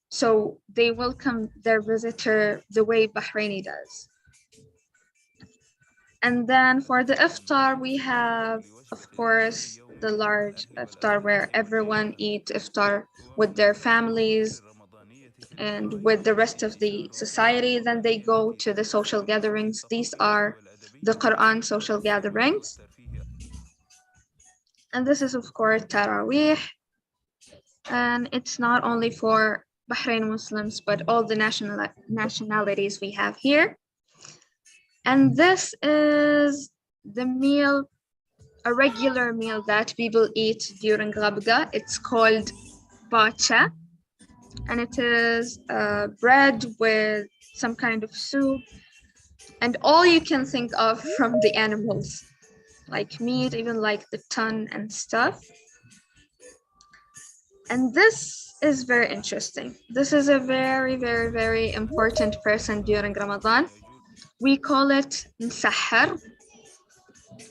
so they welcome their visitor the way Bahraini does. And then for the iftar, we have, of course, the large iftar where everyone eats iftar with their families. and with the rest of the society. Then they go to the social gatherings. These are the Quran social gatherings. And this is, of course, Taraweeh. And it's not only for Bahrain Muslims, but all the nationalities we have here. And this is the meal, a regular meal that people eat during Ghabga. It's called bacha, and it is bread with some kind of soup and all you can think of from the animals, like meat, even like the tongue and stuff. And this is very interesting. This is a very, very, very important person during Ramadan. We call it Nsahar.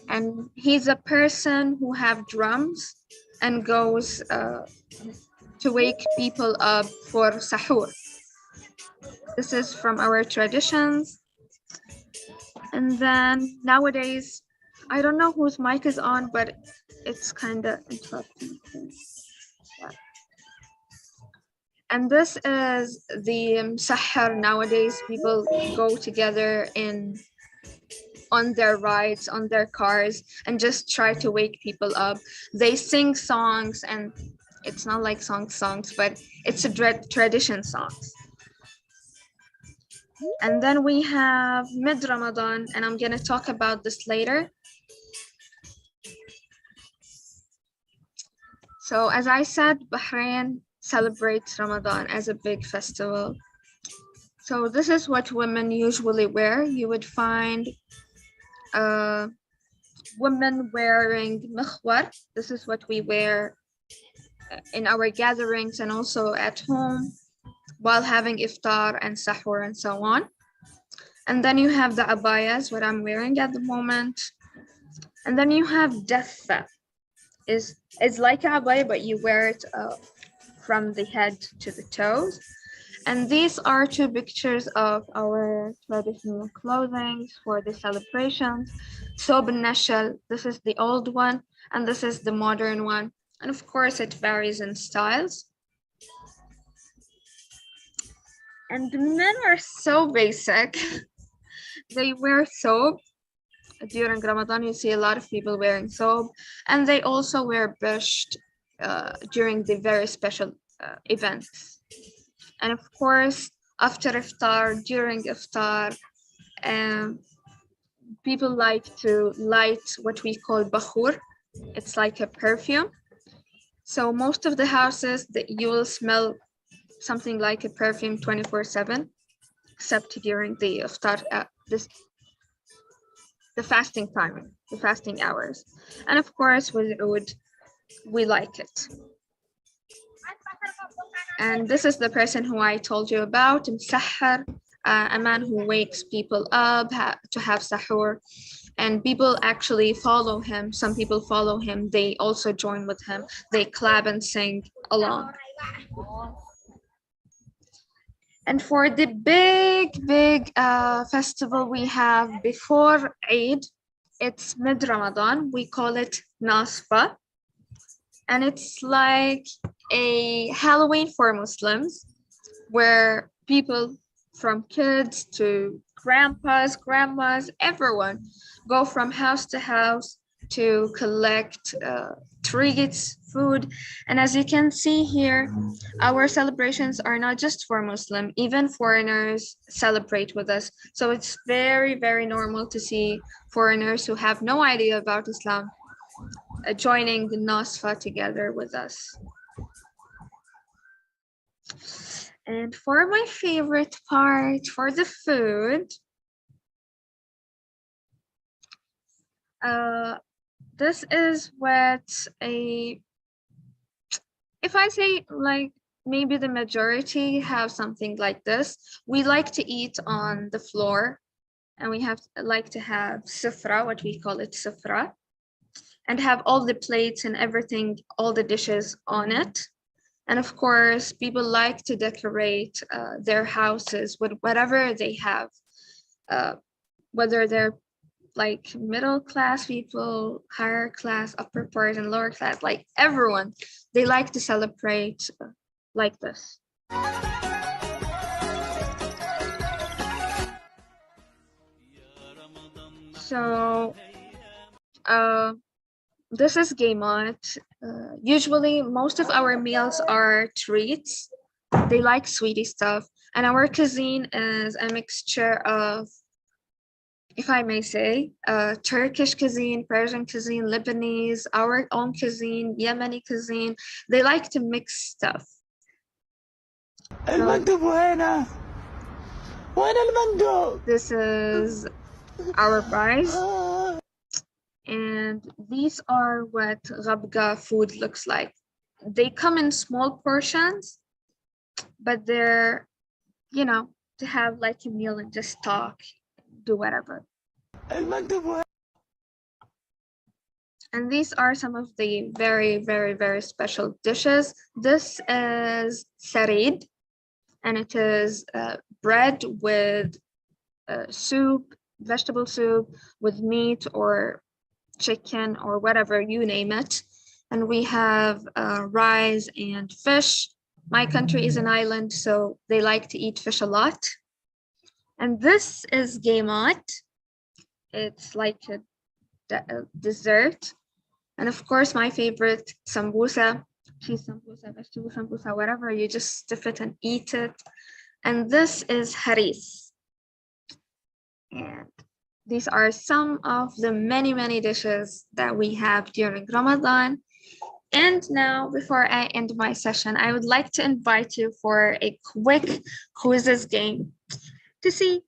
And he's a person who have drums and goes to wake people up for sahur. This is from our traditions. And then nowadays, I don't know whose mic is on, but it's kind of interrupting. Yeah. And this is the sahur. Nowadays, people go together on their rides, on their cars, and just try to wake people up. They sing songs, and it's not like songs, but it's a tradition songs. And then we have mid-Ramadan, and I'm gonna talk about this later. So as I said, Bahrain celebrates Ramadan as a big festival. So this is what women usually wear. You would find women wearing mikhwar. This is what we wear in our gatherings and also at home while having iftar and sahur and so on. And then you have the abayas, what I'm wearing at the moment. And then you have daffa. It's like a abaya, but you wear it from the head to the toes. And these are two pictures of our traditional clothing for the celebrations. Sob al-Nashal, this is the old one, and this is the modern one. And of course, it varies in styles. And the men are so basic. They wear soap. During Ramadan, you see a lot of people wearing soap, and they also wear bisht during the very special events. And of course, after iftar, during iftar, people like to light what we call bakhur. It's like a perfume. So most of the houses that you will smell something like a perfume 24/7, except during the iftar, the fasting time, the fasting hours. And of course, with oud, we like it. And this is the person who I told you about, Msahar, a man who wakes people up to have sahur. And people actually follow him. Some people follow him. They also join with him. They clap and sing along. And for the big festival we have before Eid, it's mid-Ramadan. We call it Nasfa. And it's like a Halloween for Muslims, where people from kids to grandpas, grandmas, everyone go from house to house to collect treats, food. And as you can see here, our celebrations are not just for Muslim, even foreigners celebrate with us. So it's very, very normal to see foreigners who have no idea about Islam joining the Nasfa together with us. And for my favorite part, for the food, this is what if I say like maybe the majority have something like this. We like to eat on the floor, and we like to have sufra, what we call it sufra, and have all the plates and everything, all the dishes on it. And of course, people like to decorate their houses with whatever they have, whether they're like middle class people, higher class, upper part, and lower class, like everyone, they like to celebrate like this. So this is Gaymot. Usually most of our meals are treats. They like sweetie stuff. And our cuisine is a mixture of, if I may say, Turkish cuisine, Persian cuisine, Lebanese, our own cuisine, Yemeni cuisine. They like to mix stuff. This is our rice. And these are what Ghabga food looks like. They come in small portions, but they're, you know, to have like a meal and just talk, do whatever. And these are some of the very, very, very special dishes. This is sarid, and it is bread with soup, vegetable soup, with meat or chicken or whatever, you name it. And we have rice and fish. My country is an island, so they like to eat fish a lot. And this is Gaymot. It's like a dessert. And of course, my favorite, sambusa, cheese sambusa, vegetable sambusa, whatever, you just stiff it and eat it. And this is haris. And these are some of the many, many dishes that we have during Ramadan. And now, before I end my session, I would like to invite you for a quick quizzes game to see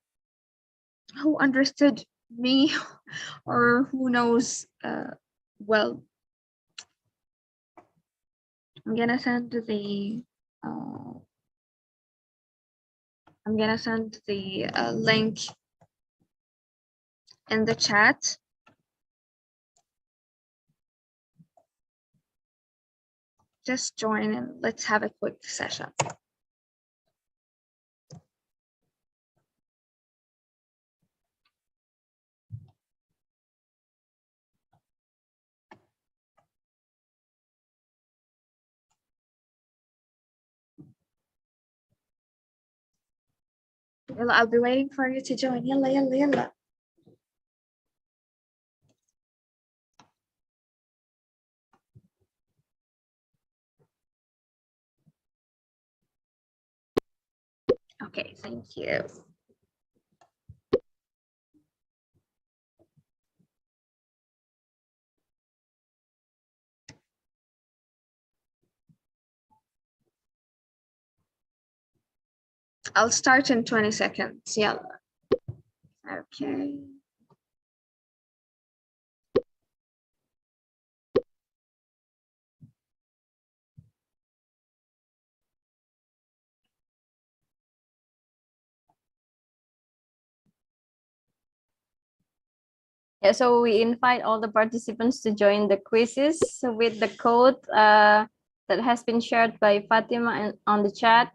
who understood me or who knows well. I'm gonna send the link in the chat. Just join and let's have a quick session. I'll be waiting for you to join. Yalla, yalla, yalla. Okay, thank you. I'll start in 20 seconds. Yalla. Okay. Yeah, so we invite all the participants to join the quizzes with the code that has been shared by Fatima on the chat.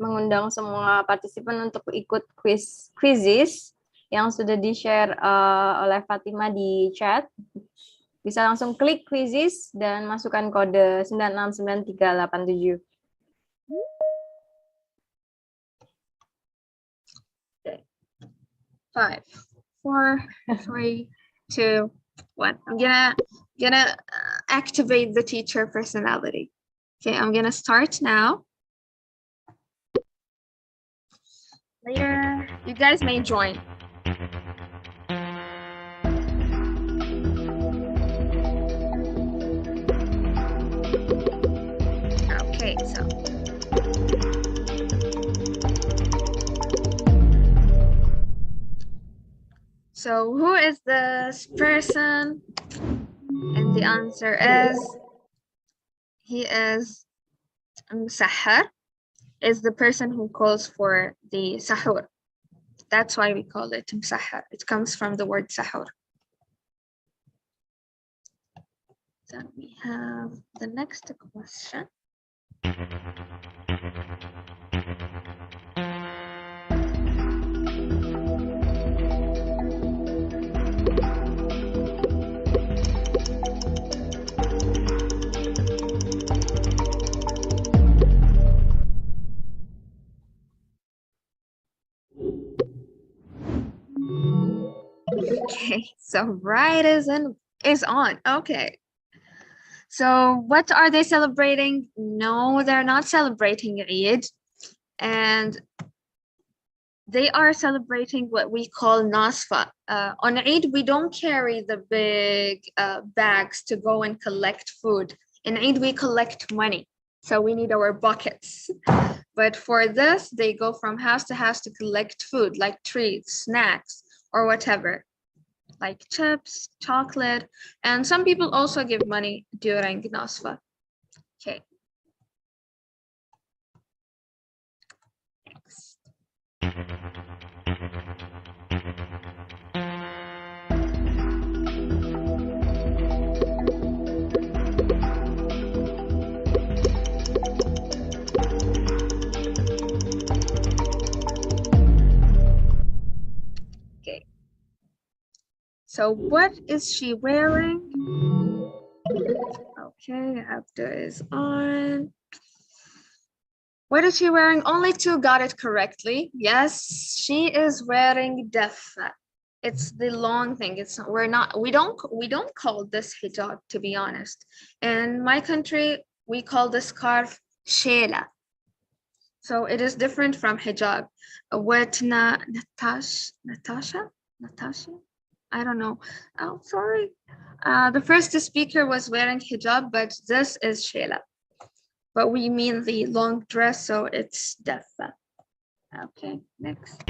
Mengundang semua partisipan untuk ikut quizzes yang sudah di-share oleh Fatima di chat. Bisa langsung klik quizzes dan masukkan kode 969387. Okay. 5, 4, 3, 2, 1. I'm gonna activate the teacher personality. Okay, I'm gonna start now. Later, you guys may join. Okay, so who is this person? And the answer is, he is Sahar, is the person who calls for the sahur. That's why we call it Sahar. It comes from the word sahur. Then we have the next question. Okay, so right is on. Okay. So what are they celebrating? No, they're not celebrating Eid. And they are celebrating what we call Nasfa. On Eid, we don't carry the big bags to go and collect food. In Eid, we collect money. So we need our buckets. But for this, they go from house to house to collect food, like treats, snacks, or whatever, like chips, chocolate. And some people also give money during Nasfa. Okay. Next. Okay. So what is she wearing? Okay, Abda is on. What is she wearing? Only two got it correctly. Yes, she is wearing dafa. It's the long thing. We don't call this hijab, to be honest. In my country, we call this scarf shela. So it is different from hijab. What Natasha? I don't know. Oh, sorry. The first speaker was wearing hijab, but this is shela. But we mean the long dress, so it's dafa. Okay, next.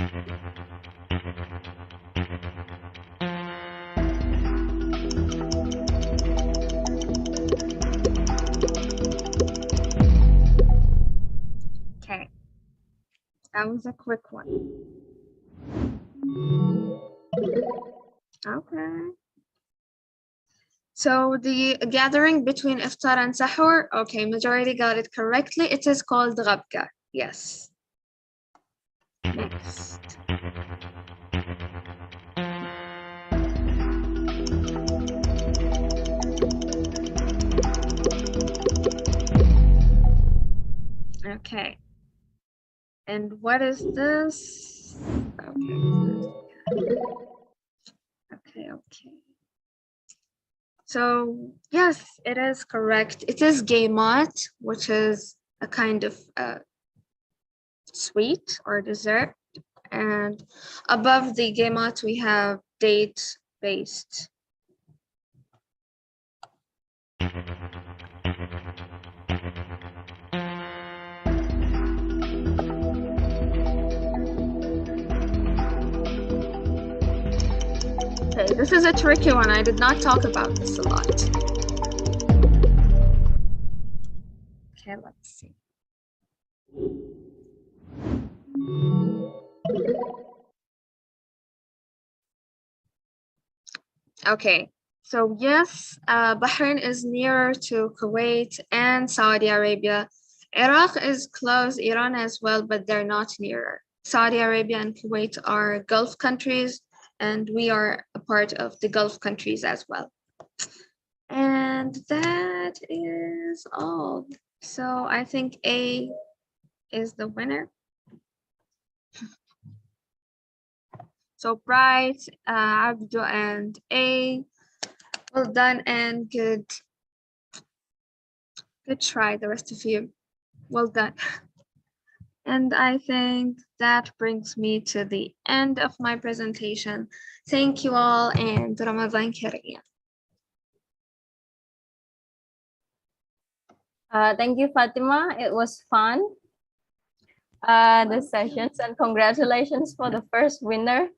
Okay, that was a quick one. Okay. So the gathering between iftar and sahur, okay, majority got it correctly. It is called ghabka. Yes. Next. Okay. And what is this? Okay. So yes, it is correct. It is gaymat, which is a kind of sweet or dessert. And above the gaymat, we have date-based. Okay, this is a tricky one. I did not talk about this a lot. Okay, let's see. Okay, so yes, Bahrain is nearer to Kuwait and Saudi Arabia. Iraq is close, Iran as well, but they're not nearer. Saudi Arabia and Kuwait are Gulf countries, and we are a part of the Gulf countries as well. And that is all. So I think A is the winner. So Bright, Abdu, and A, well done and good try, the rest of you. Well done. And I think that brings me to the end of my presentation. Thank you all and Ramadan Kareem. Thank you, Fatima. It was fun, the sessions, and congratulations for the first winner.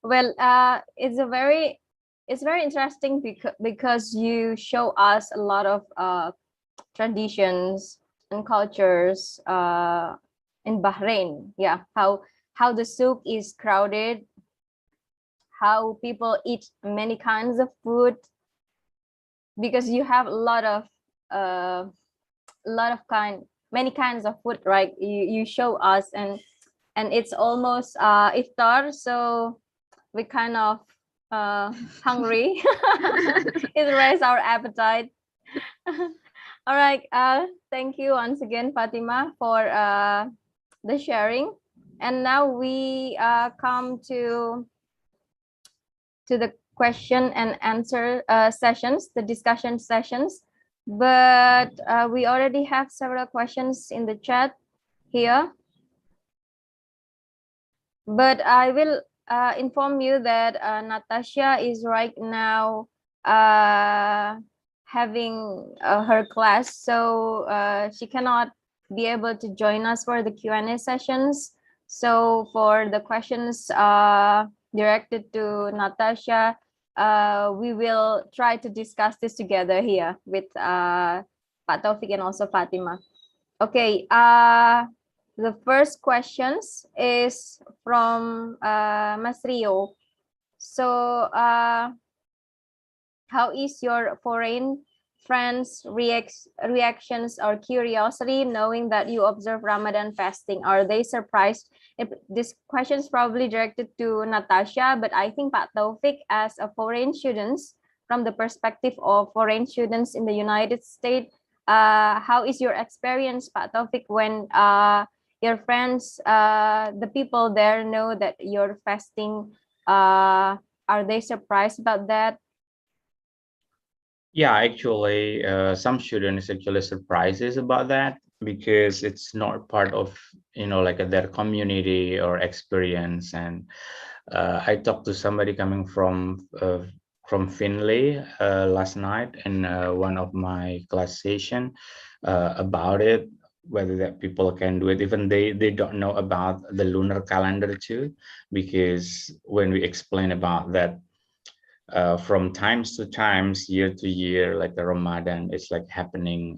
Well, it's very interesting because you show us a lot of traditions and cultures in Bahrain. Yeah, how the souk is crowded, how people eat many kinds of food, because you have a lot of many kinds of food, right? You show us, and it's almost iftar, so we kind of hungry. It raised our appetite. All right, thank you once again, Fatima, for the sharing. And now we come to to the question and answer sessions, the discussion sessions. But we already have several questions in the chat here. But I will inform you that Natasha is right now having her class, so she cannot be able to join us for the Q&A sessions. So for the questions directed to Natasha, we will try to discuss this together here with Pak Taufik and also Fatima. Okay, the first questions is from Mas Rio. So how is your foreign friends' reactions or curiosity knowing that you observe Ramadan fasting? Are they surprised? If this question is probably directed to Natasha, but I think Pak Taufik, as a foreign students, from the perspective of foreign students in the United States, how is your experience, Pak Taufik, when your friends, the people there know that you're fasting? Are they surprised about that? Yeah, actually, some students actually surprises about that because it's not part of, like their community or experience. And I talked to somebody coming from Finley last night in one of my class session about it, whether that people can do it. Even they don't know about the lunar calendar too, because when we explain about that, from times to times, year to year, like the Ramadan is like happening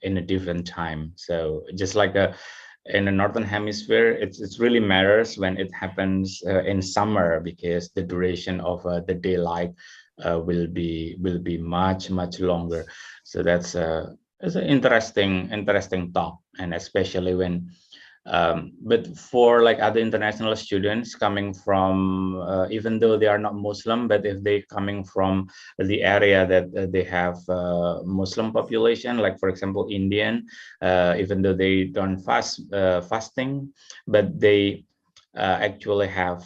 in a different time. So just like in the northern hemisphere, it really matters when it happens in summer, because the duration of the daylight will be much longer. So that's it's an interesting thought, and especially when but for like other international students coming from, even though they are not Muslim, but if they coming from the area that they have Muslim population, like for example Indian, even though they don't fasting, but they actually have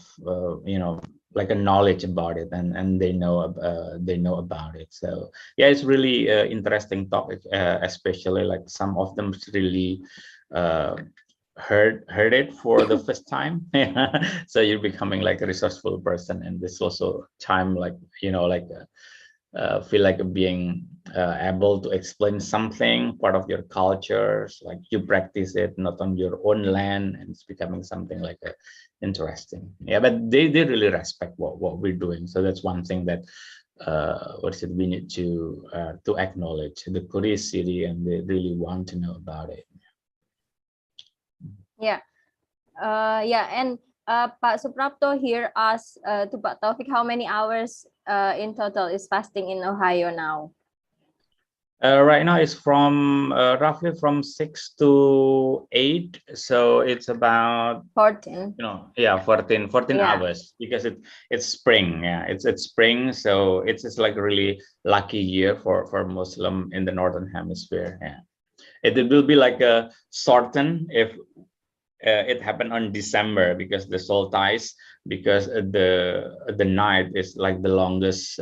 like a knowledge about it, and they know about it. So yeah, it's really interesting topic, especially like some of them really heard it for the first time. So you're becoming like a resourceful person, and this also time like feel like being able to explain something part of your cultures, like you practice it not on your own land, and it's becoming something like interesting. Yeah, but they really respect what we're doing. So that's one thing that we need to acknowledge the curiosity, and they really want to know about it. Yeah, and Pak Suprapto here asked to Pak Taufik, how many hours in total is fasting in Ohio now? Right now it's from roughly from 6 to 8, so it's about 14. 14 hours, because it's spring. Yeah, it's spring, so it's like a really lucky year for Muslim in the northern hemisphere. Yeah, it will be like a shorten if it happened on December, because the solstice, because the night is like the longest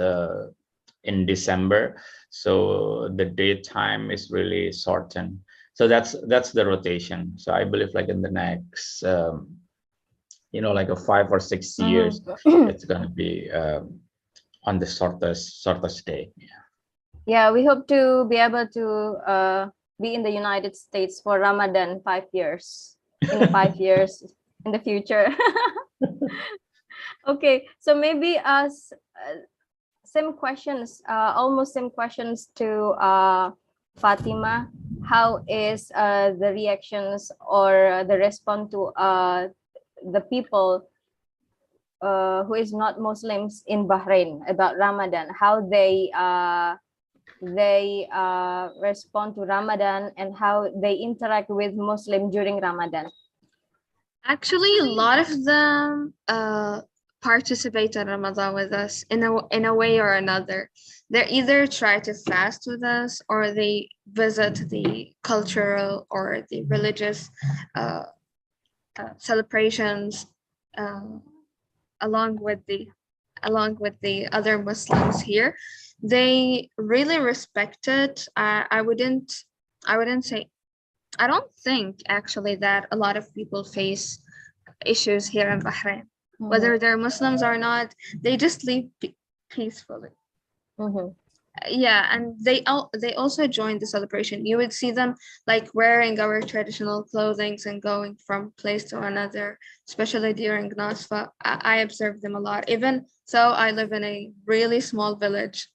in December, so the daytime is really shortened. So that's the rotation. So I believe like in the next like a 5 or 6 years, it's gonna be on the shortest day. Yeah, we hope to be able to be in the United States for Ramadan 5 years. In 5 years in the future. Okay, so maybe same questions, almost same questions to Fatima. How is the reactions or the response to the people who is not Muslims in Bahrain about Ramadan? How they respond to Ramadan, and how they interact with Muslim during Ramadan? Actually, a lot of them participate in Ramadan with us in a way or another. They either try to fast with us, or they visit the cultural or the religious celebrations along with the along with the other Muslims here, they really respect it. I wouldn't say, I don't think actually that a lot of people face issues here in Bahrain. Whether they're Muslims or not, they just live peacefully. Yeah, and they also join the celebration. You would see them like wearing our traditional clothing and going from place to another, especially during Nasfa. I observe them a lot. Even so, I live in a really small village.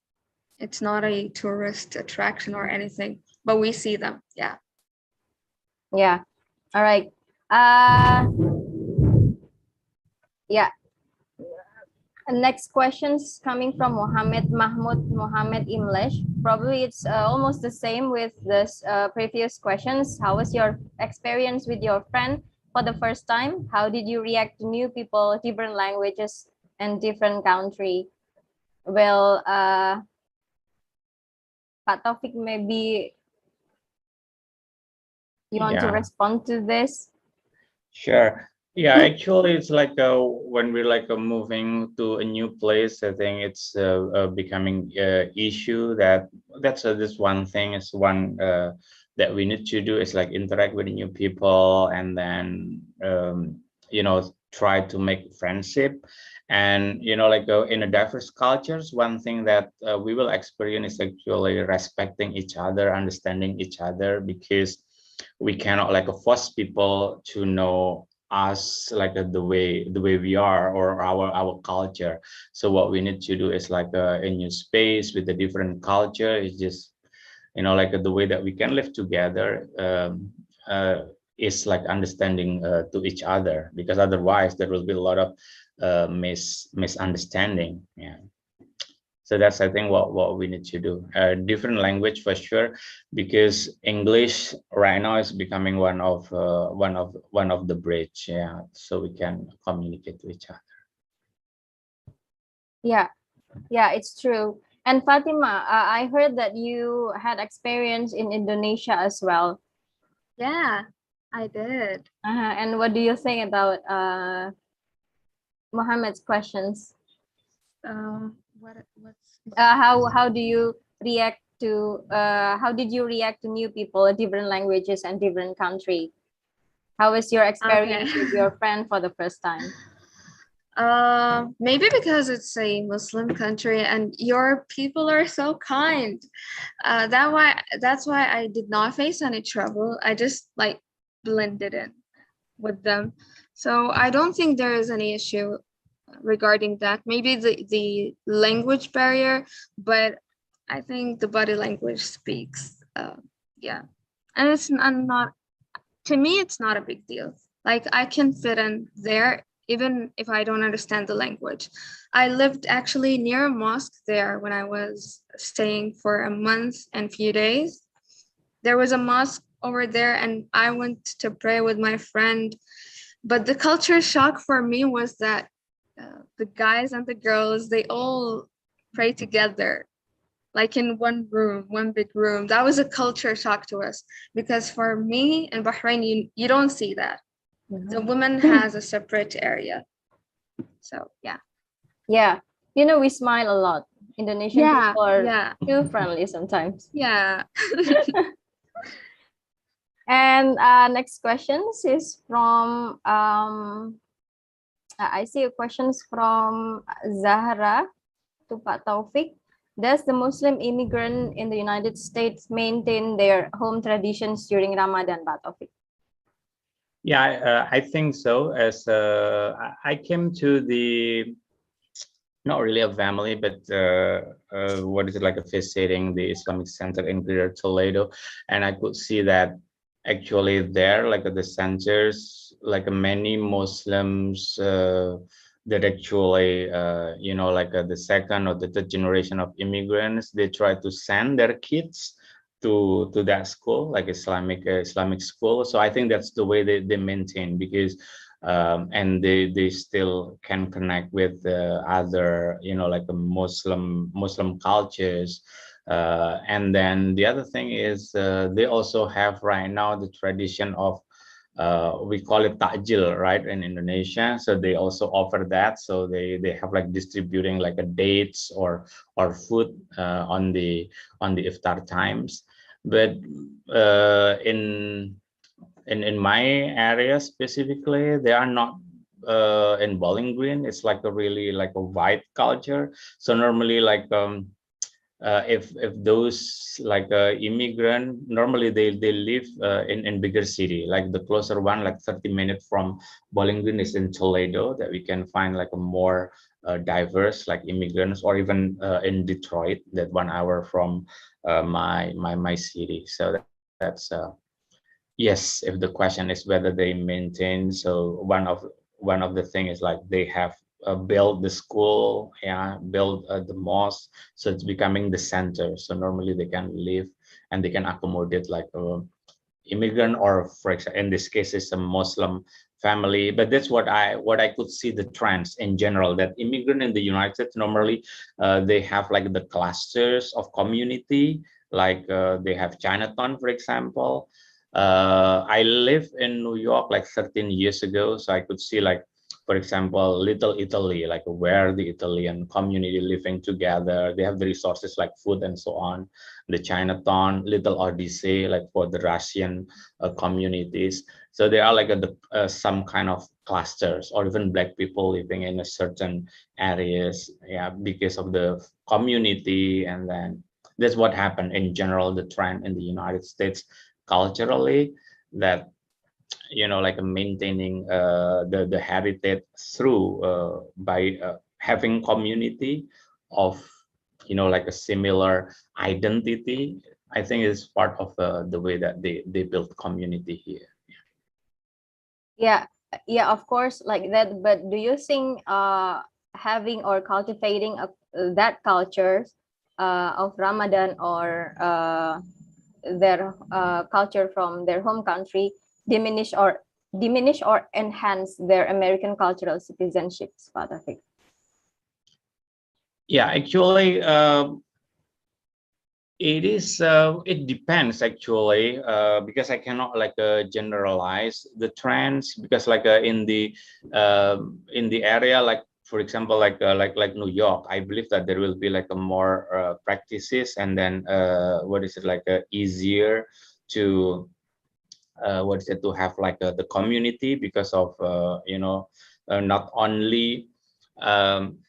It's not a tourist attraction or anything, but we see them. Yeah. Yeah. All right. Yeah. Next questions coming from Mohammed Mahmud Mohammed Imlesh. Probably it's almost the same with this previous questions. How was your experience with your friend for the first time? How did you react to new people, different languages, and different country? Well, Pak Taufik, maybe you want to respond to this? Sure. Yeah, actually, it's like when we're like moving to a new place, I think it's becoming issue that's this one thing is one that we need to do is like interact with new people and then you know, try to make friendship. And you know, like in a diverse cultures, one thing that we will experience is actually respecting each other, understanding each other, because we cannot like force people to know us like the way we are or our culture. So what we need to do is like a new space with a different culture is just, you know, like the way that we can live together is like understanding to each other, because otherwise there will be a lot of misunderstanding. Yeah. So that's, I think, what we need to do. Different language for sure, because English right now is becoming one of the bridge. Yeah, so we can communicate to each other. Yeah, it's true. And Fatima, I heard that you had experience in Indonesia as well. Yeah, I did. And what do you think about Mohammed's questions? How do you react to how did you react to new people, different languages and different country? How was your experience with your friend for the first time? Maybe because it's a Muslim country and your people are so kind. That's why I did not face any trouble. I just like blended in with them. So I don't think there is any issue regarding that. Maybe the language barrier, but I think the body language speaks. Yeah, and it's not, to me, it's not a big deal. Like I can fit in there even if I don't understand the language. I lived actually near a mosque there when I was staying for a month and few days. There was a mosque over there and I went to pray with my friend. But the culture shock for me was that the guys and the girls, they all pray together, like in one room, one big room. That was a culture shock to us, because for me in Bahrain, you don't see that. The woman has a separate area. So yeah. Yeah, you know, we smile a lot. Indonesian people are too friendly sometimes. Yeah. And next questions is from I see a questions from Zahra to Pak Taufik. Does the Muslim immigrant in the United States maintain their home traditions during Ramadan, Pak Taufik? Yeah, I think so. As I came to the, not really a family, but what is it, like a visiting the Islamic Center in Greater Toledo, and I could see that actually there, like the centers, like many Muslims that actually, you know, like the second or the third generation of immigrants, they try to send their kids to that school, like Islamic school. So I think that's the way they maintain, because and they still can connect with other, you know, like the Muslim cultures. And then the other thing is they also have right now the tradition of we call it takjil, right, in Indonesia. So they also offer that. So they have like distributing like a dates or food on the iftar times. But in my area specifically, they are not in Bowling Green. It's like a really like a white culture. So normally like if those like immigrant, normally they live in bigger city. Like the closer one, like 30 minutes from Bowling Green, is in Toledo, that we can find like a more diverse like immigrants, or even in Detroit, that 1 hour from my city. So that's yes, if the question is whether they maintain. So one of the thing is like they have built the school, yeah, build the mosque, so it's becoming the center. So normally they can live and they can accommodate like a immigrant, or for example in this case it's a Muslim family. But that's what I could see the trends in general, that immigrant in the United States normally they have like the clusters of community, like they have Chinatown, for example. I live in New York like 13 years ago, so I could see like, for example, Little Italy, like where the Italian community living together. They have the resources like food and so on. The Chinatown, Little Odyssey, like for the Russian communities. So there are like some kind of clusters, or even Black people living in a certain areas, yeah, because of the community. And then that's what happened in general, the trend in the United States culturally, that like maintaining the heritage through by having community of like a similar identity. I think is part of the way that they build community here. Yeah, yeah, of course, like that. But do you think having or cultivating that culture of Ramadan, or their culture from their home country, diminish or enhance their American cultural citizenships, Pak Taufik? Yeah, actually, it depends actually, because I cannot like generalize the trends, because like in the area, like for example, like New York, I believe that there will be like a more practices, and then what is it, like easier to to have like the community, because of not only um,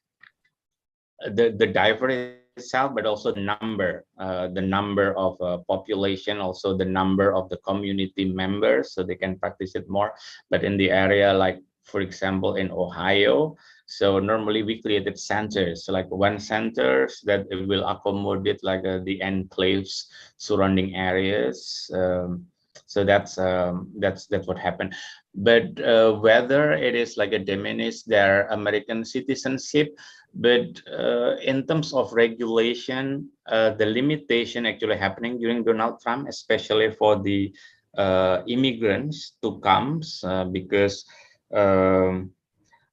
the diversity itself, but also the number of population, also the number of the community members, so they can practice it more. But in the area, like for example in Ohio, so normally we created centers, so like one centers that it will accommodate like the enclaves surrounding areas. So that's what happened. But whether it is like a diminish their American citizenship, but in terms of regulation, the limitation actually happening during Donald Trump, especially for the immigrants to come, because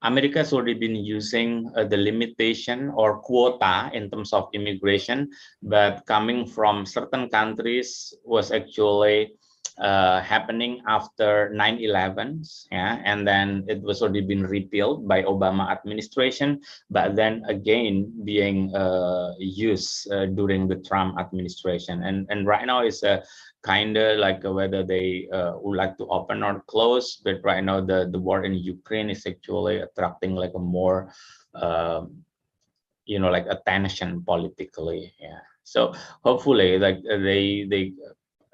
America has already been using the limitation or quota in terms of immigration, but coming from certain countries was actually happening after 9/11, yeah, and then it was already been repealed by Obama administration, but then again being used during the Trump administration, and right now it's a kind of like whether they would like to open or close. But right now the war in Ukraine is actually attracting like a more like attention politically, yeah. So hopefully like they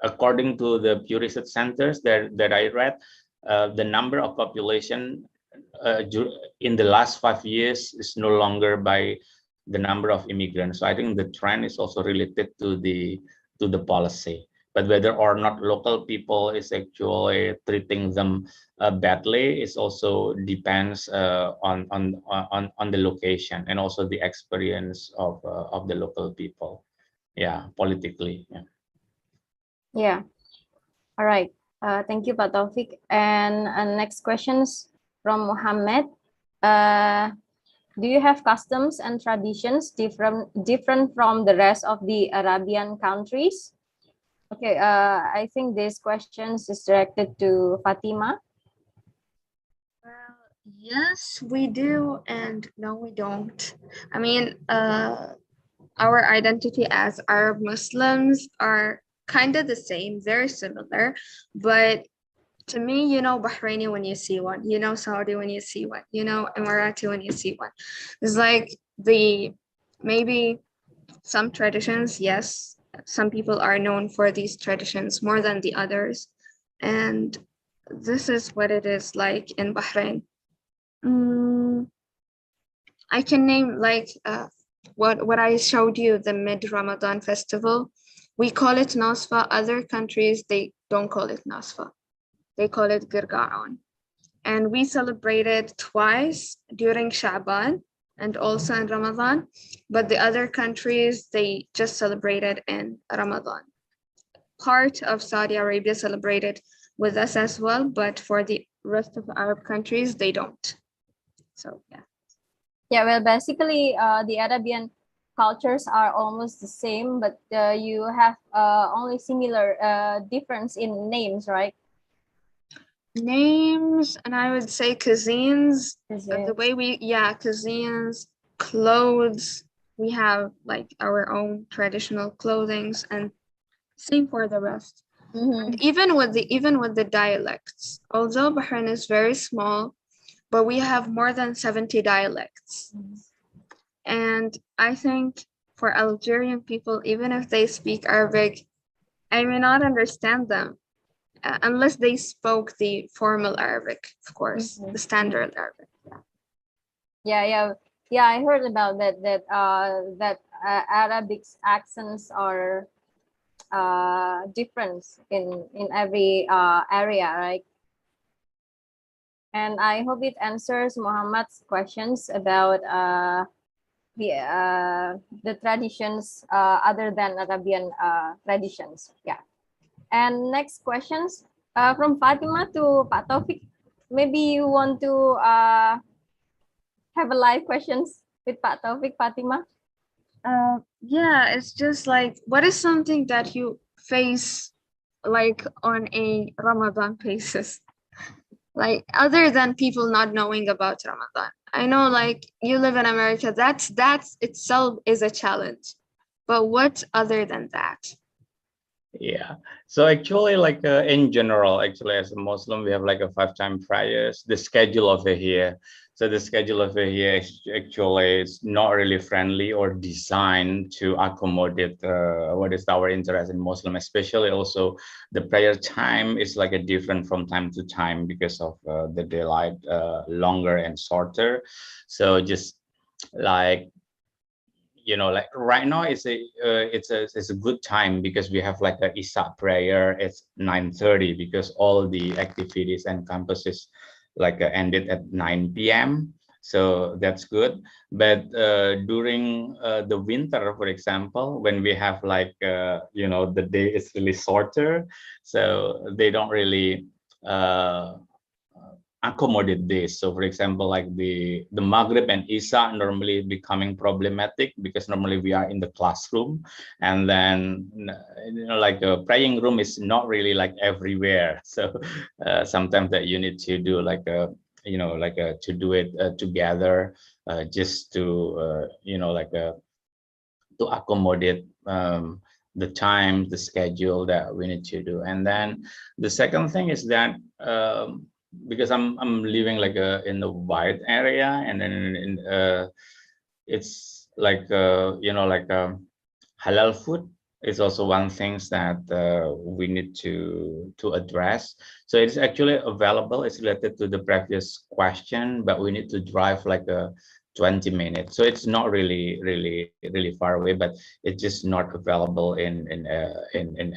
according to the Pew Research Centers that I read, the number of population in the last 5 years is no longer by the number of immigrants. So I think the trend is also related to the policy. But whether or not local people is actually treating them badly is also depends on the location, and also the experience of the local people, yeah, politically, yeah. Yeah. All right. Thank you, Pak Taufik. And next questions from Mohammed. Do you have customs and traditions different from the rest of the Arabian countries? Okay, I think this question is directed to Fatima. Well, yes, we do, and no, we don't. I mean, our identity as Arab Muslims are kind of the same, very similar, but to me, you know Bahraini when you see one, you know Saudi when you see one, you know Emirati when you see one. It's like maybe some traditions, yes, some people are known for these traditions more than the others. And this is what it is like in Bahrain. I can name like what I showed you, the mid-Ramadan festival. We call it Nasfa. Other countries, they don't call it Nasfa. They call it Girga'un. And we celebrate it twice during Sha'ban and also in Ramadan. But the other countries, they just celebrate it in Ramadan. Part of Saudi Arabia celebrated with us as well, but for the rest of Arab countries, they don't. So yeah. Yeah, well, basically, the Arabian cultures are almost the same, but you have only similar difference in names, right? Names, and I would say cuisines. The way cuisines, clothes. We have like our own traditional clothings, and same for the rest. And even with the dialects, although Bahrain is very small, but we have more than 70 dialects. And I think for Algerian people, even if they speak Arabic, I may not understand them unless they spoke the formal Arabic, of course, the standard Arabic. Yeah. I heard about that Arabic accents are different in every area, right? And I hope it answers Muhammad's questions about the traditions other than Arabian traditions. Yeah. And next questions from Fatima to Pak Taufik. Maybe you want to have a live questions with Pak Taufik, Fatima? Yeah, it's just like, what is something that you face like on a Ramadan basis? Like other than people not knowing about Ramadan. I know like you live in America, that's itself is a challenge. But what other than that? Yeah, so actually like in general, actually as a Muslim, we have like a 5-time prayers, the schedule over here. So the schedule over here is actually is not really friendly or designed to accommodate what is our interest in Muslim, especially also the prayer time is like a different from time to time because of the daylight longer and shorter. So just like like right now it's a good time because we have like a Isha prayer. It's 9:30 because all the activities and campuses like ended at 9 p.m. So that's good. But during the winter, for example, when we have like the day is really shorter, so they don't really accommodate this. So for example, like the Maghrib and Isha normally becoming problematic because normally we are in the classroom, and then like a praying room is not really like everywhere. So sometimes that you need to do like a to do it together just to to accommodate the time, the schedule that we need to do. And then the second thing is that because I'm living like in the white area, and then it's like halal food is also one things that we need to address. So it's actually available. It's related to the previous question, but we need to drive like a 20 minutes. So it's not really far away, but it's just not available in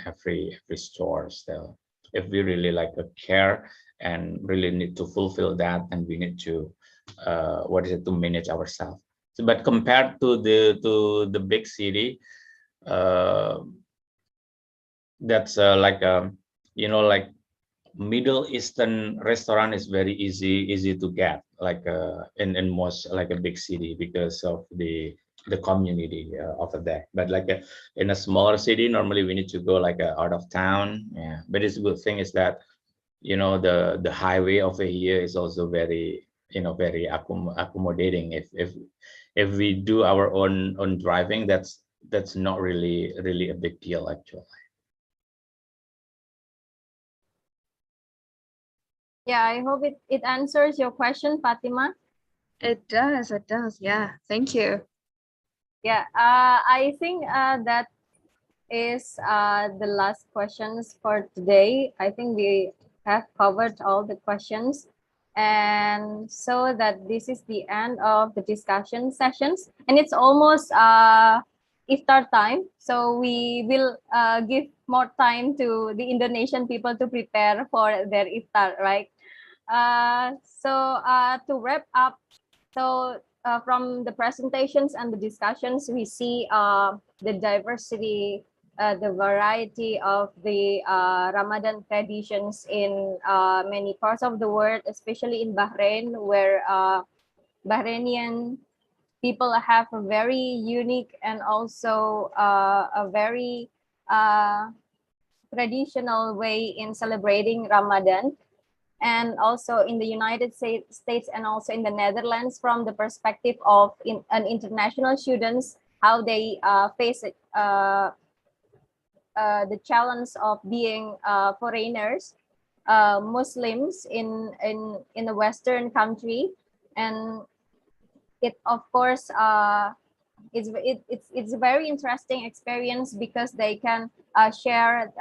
every store. So if we really like care and really need to fulfill that, and we need to to manage ourselves. So, but compared to the big city, that's like like Middle Eastern restaurant is very easy to get like in most like a big city because of the the community over there. But like in a smaller city, normally we need to go like out of town. Yeah, but it's a good thing is that, you know, the highway over here is also very, you know, very accommodating. If we do our own driving, that's not really a big deal actually. Yeah, I hope it answers your question, Fatima. It does. Yeah. Thank you. Yeah, I think that is the last questions for today. I think we have covered all the questions. And so that this is the end of the discussion sessions. And it's almost iftar time. So we will give more time to the Indonesian people to prepare for their iftar, right? So to wrap up, so from the presentations and the discussions, we see the diversity, the variety of the Ramadan traditions in many parts of the world, especially in Bahrain, where Bahrainian people have a very unique and also a very traditional way in celebrating Ramadan. And also in the United States and also in the Netherlands, from the perspective of an international students, how they face it, the challenge of being foreigners, Muslims in a Western country. And it, of course, it's a very interesting experience because they can share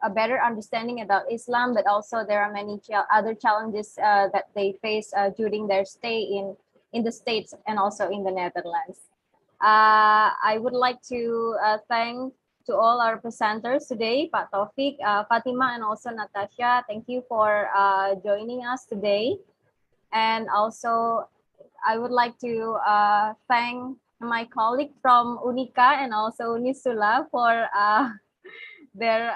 a better understanding about Islam, but also there are many other challenges that they face during their stay in the States and also in the Netherlands. I would like to thank to all our presenters today, Pak Taufik, Fatima, and also Natasha. Thank you for joining us today. And also, I would like to thank my colleague from UNIKA and also UNISSULA for their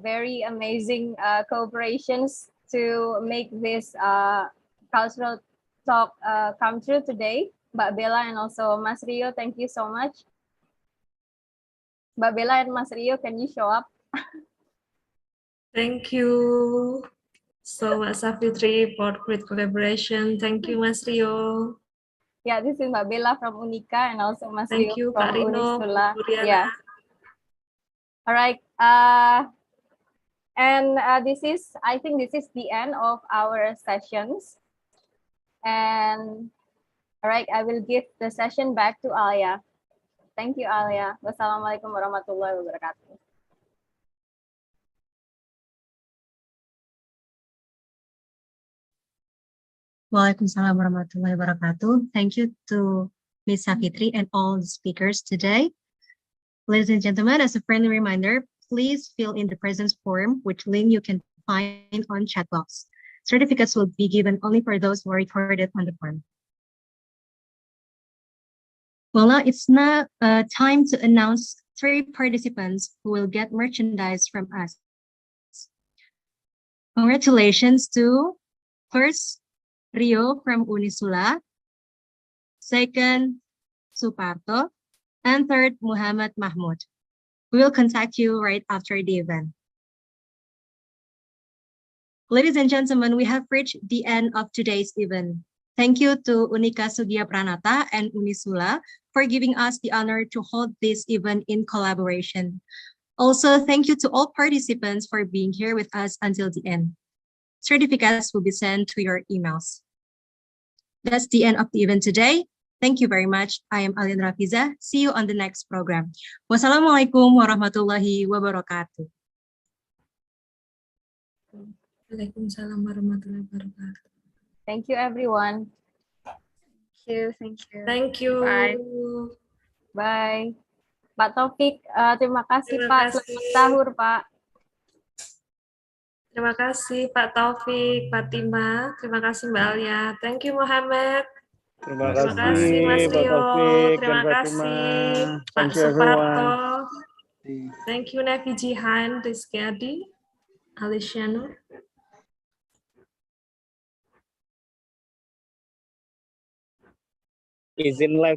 very amazing cooperations to make this cultural talk come true today. Mbak Bella and also Mas Rio, thank you so much. Mbak Bella and Mas Rio, can you show up? Thank you so much, Safitri, for great collaboration. Thank you, Mas Rio. Yeah, this is Mbak Bella from UNIKA and also Mas Thank Rio you, from Kak Rino, UNISSULA. Puriana. Yeah. All right. And I think this is the end of our sessions. And all right, I will give the session back to Alia. Thank you, Alia. Wassalamualaikum warahmatullahi wabarakatuh. Waalaikumsalam warahmatullahi wabarakatuh. Thank you to Ms. Safitri and all the speakers today. Ladies and gentlemen, as a friendly reminder, please fill in the presence form, which link you can find on chat box. Certificates will be given only for those who are recorded on the form. Well, now it's now time to announce 3 participants who will get merchandise from us. Congratulations to first, Rio from UNISSULA, second, Suparto, and third, Muhammad Mahmud. We will contact you right after the event. Ladies and gentlemen, we have reached the end of today's event. Thank you to UNIKA Soegijapranata and UNISSULA for giving us the honor to hold this event in collaboration. Also, thank you to all participants for being here with us until the end. Certificates will be sent to your emails. That's the end of the event today. Thank you very much. I am Alin Rafiza. See you on the next program. Wassalamualaikum warahmatullahi wabarakatuh. Waalaikumsalam warahmatullahi wabarakatuh. Thank you, everyone. Thank you. Thank you. Bye. Bye. Pak Taufik, terima kasih Terima Pak. kasih. Selamat sahur, Pak. Terima kasih Pak Taufik, Fatima. Terima kasih Mbak Alia. Thank you Muhammad. Terima Terima kasih Mas kasih Pak Rio. Taufik dan Terima Fatima. kasih Pak Thank you Suparto. everyone. Thank you Nevi Jihan, Rizky Adi, Aliciano. Izin live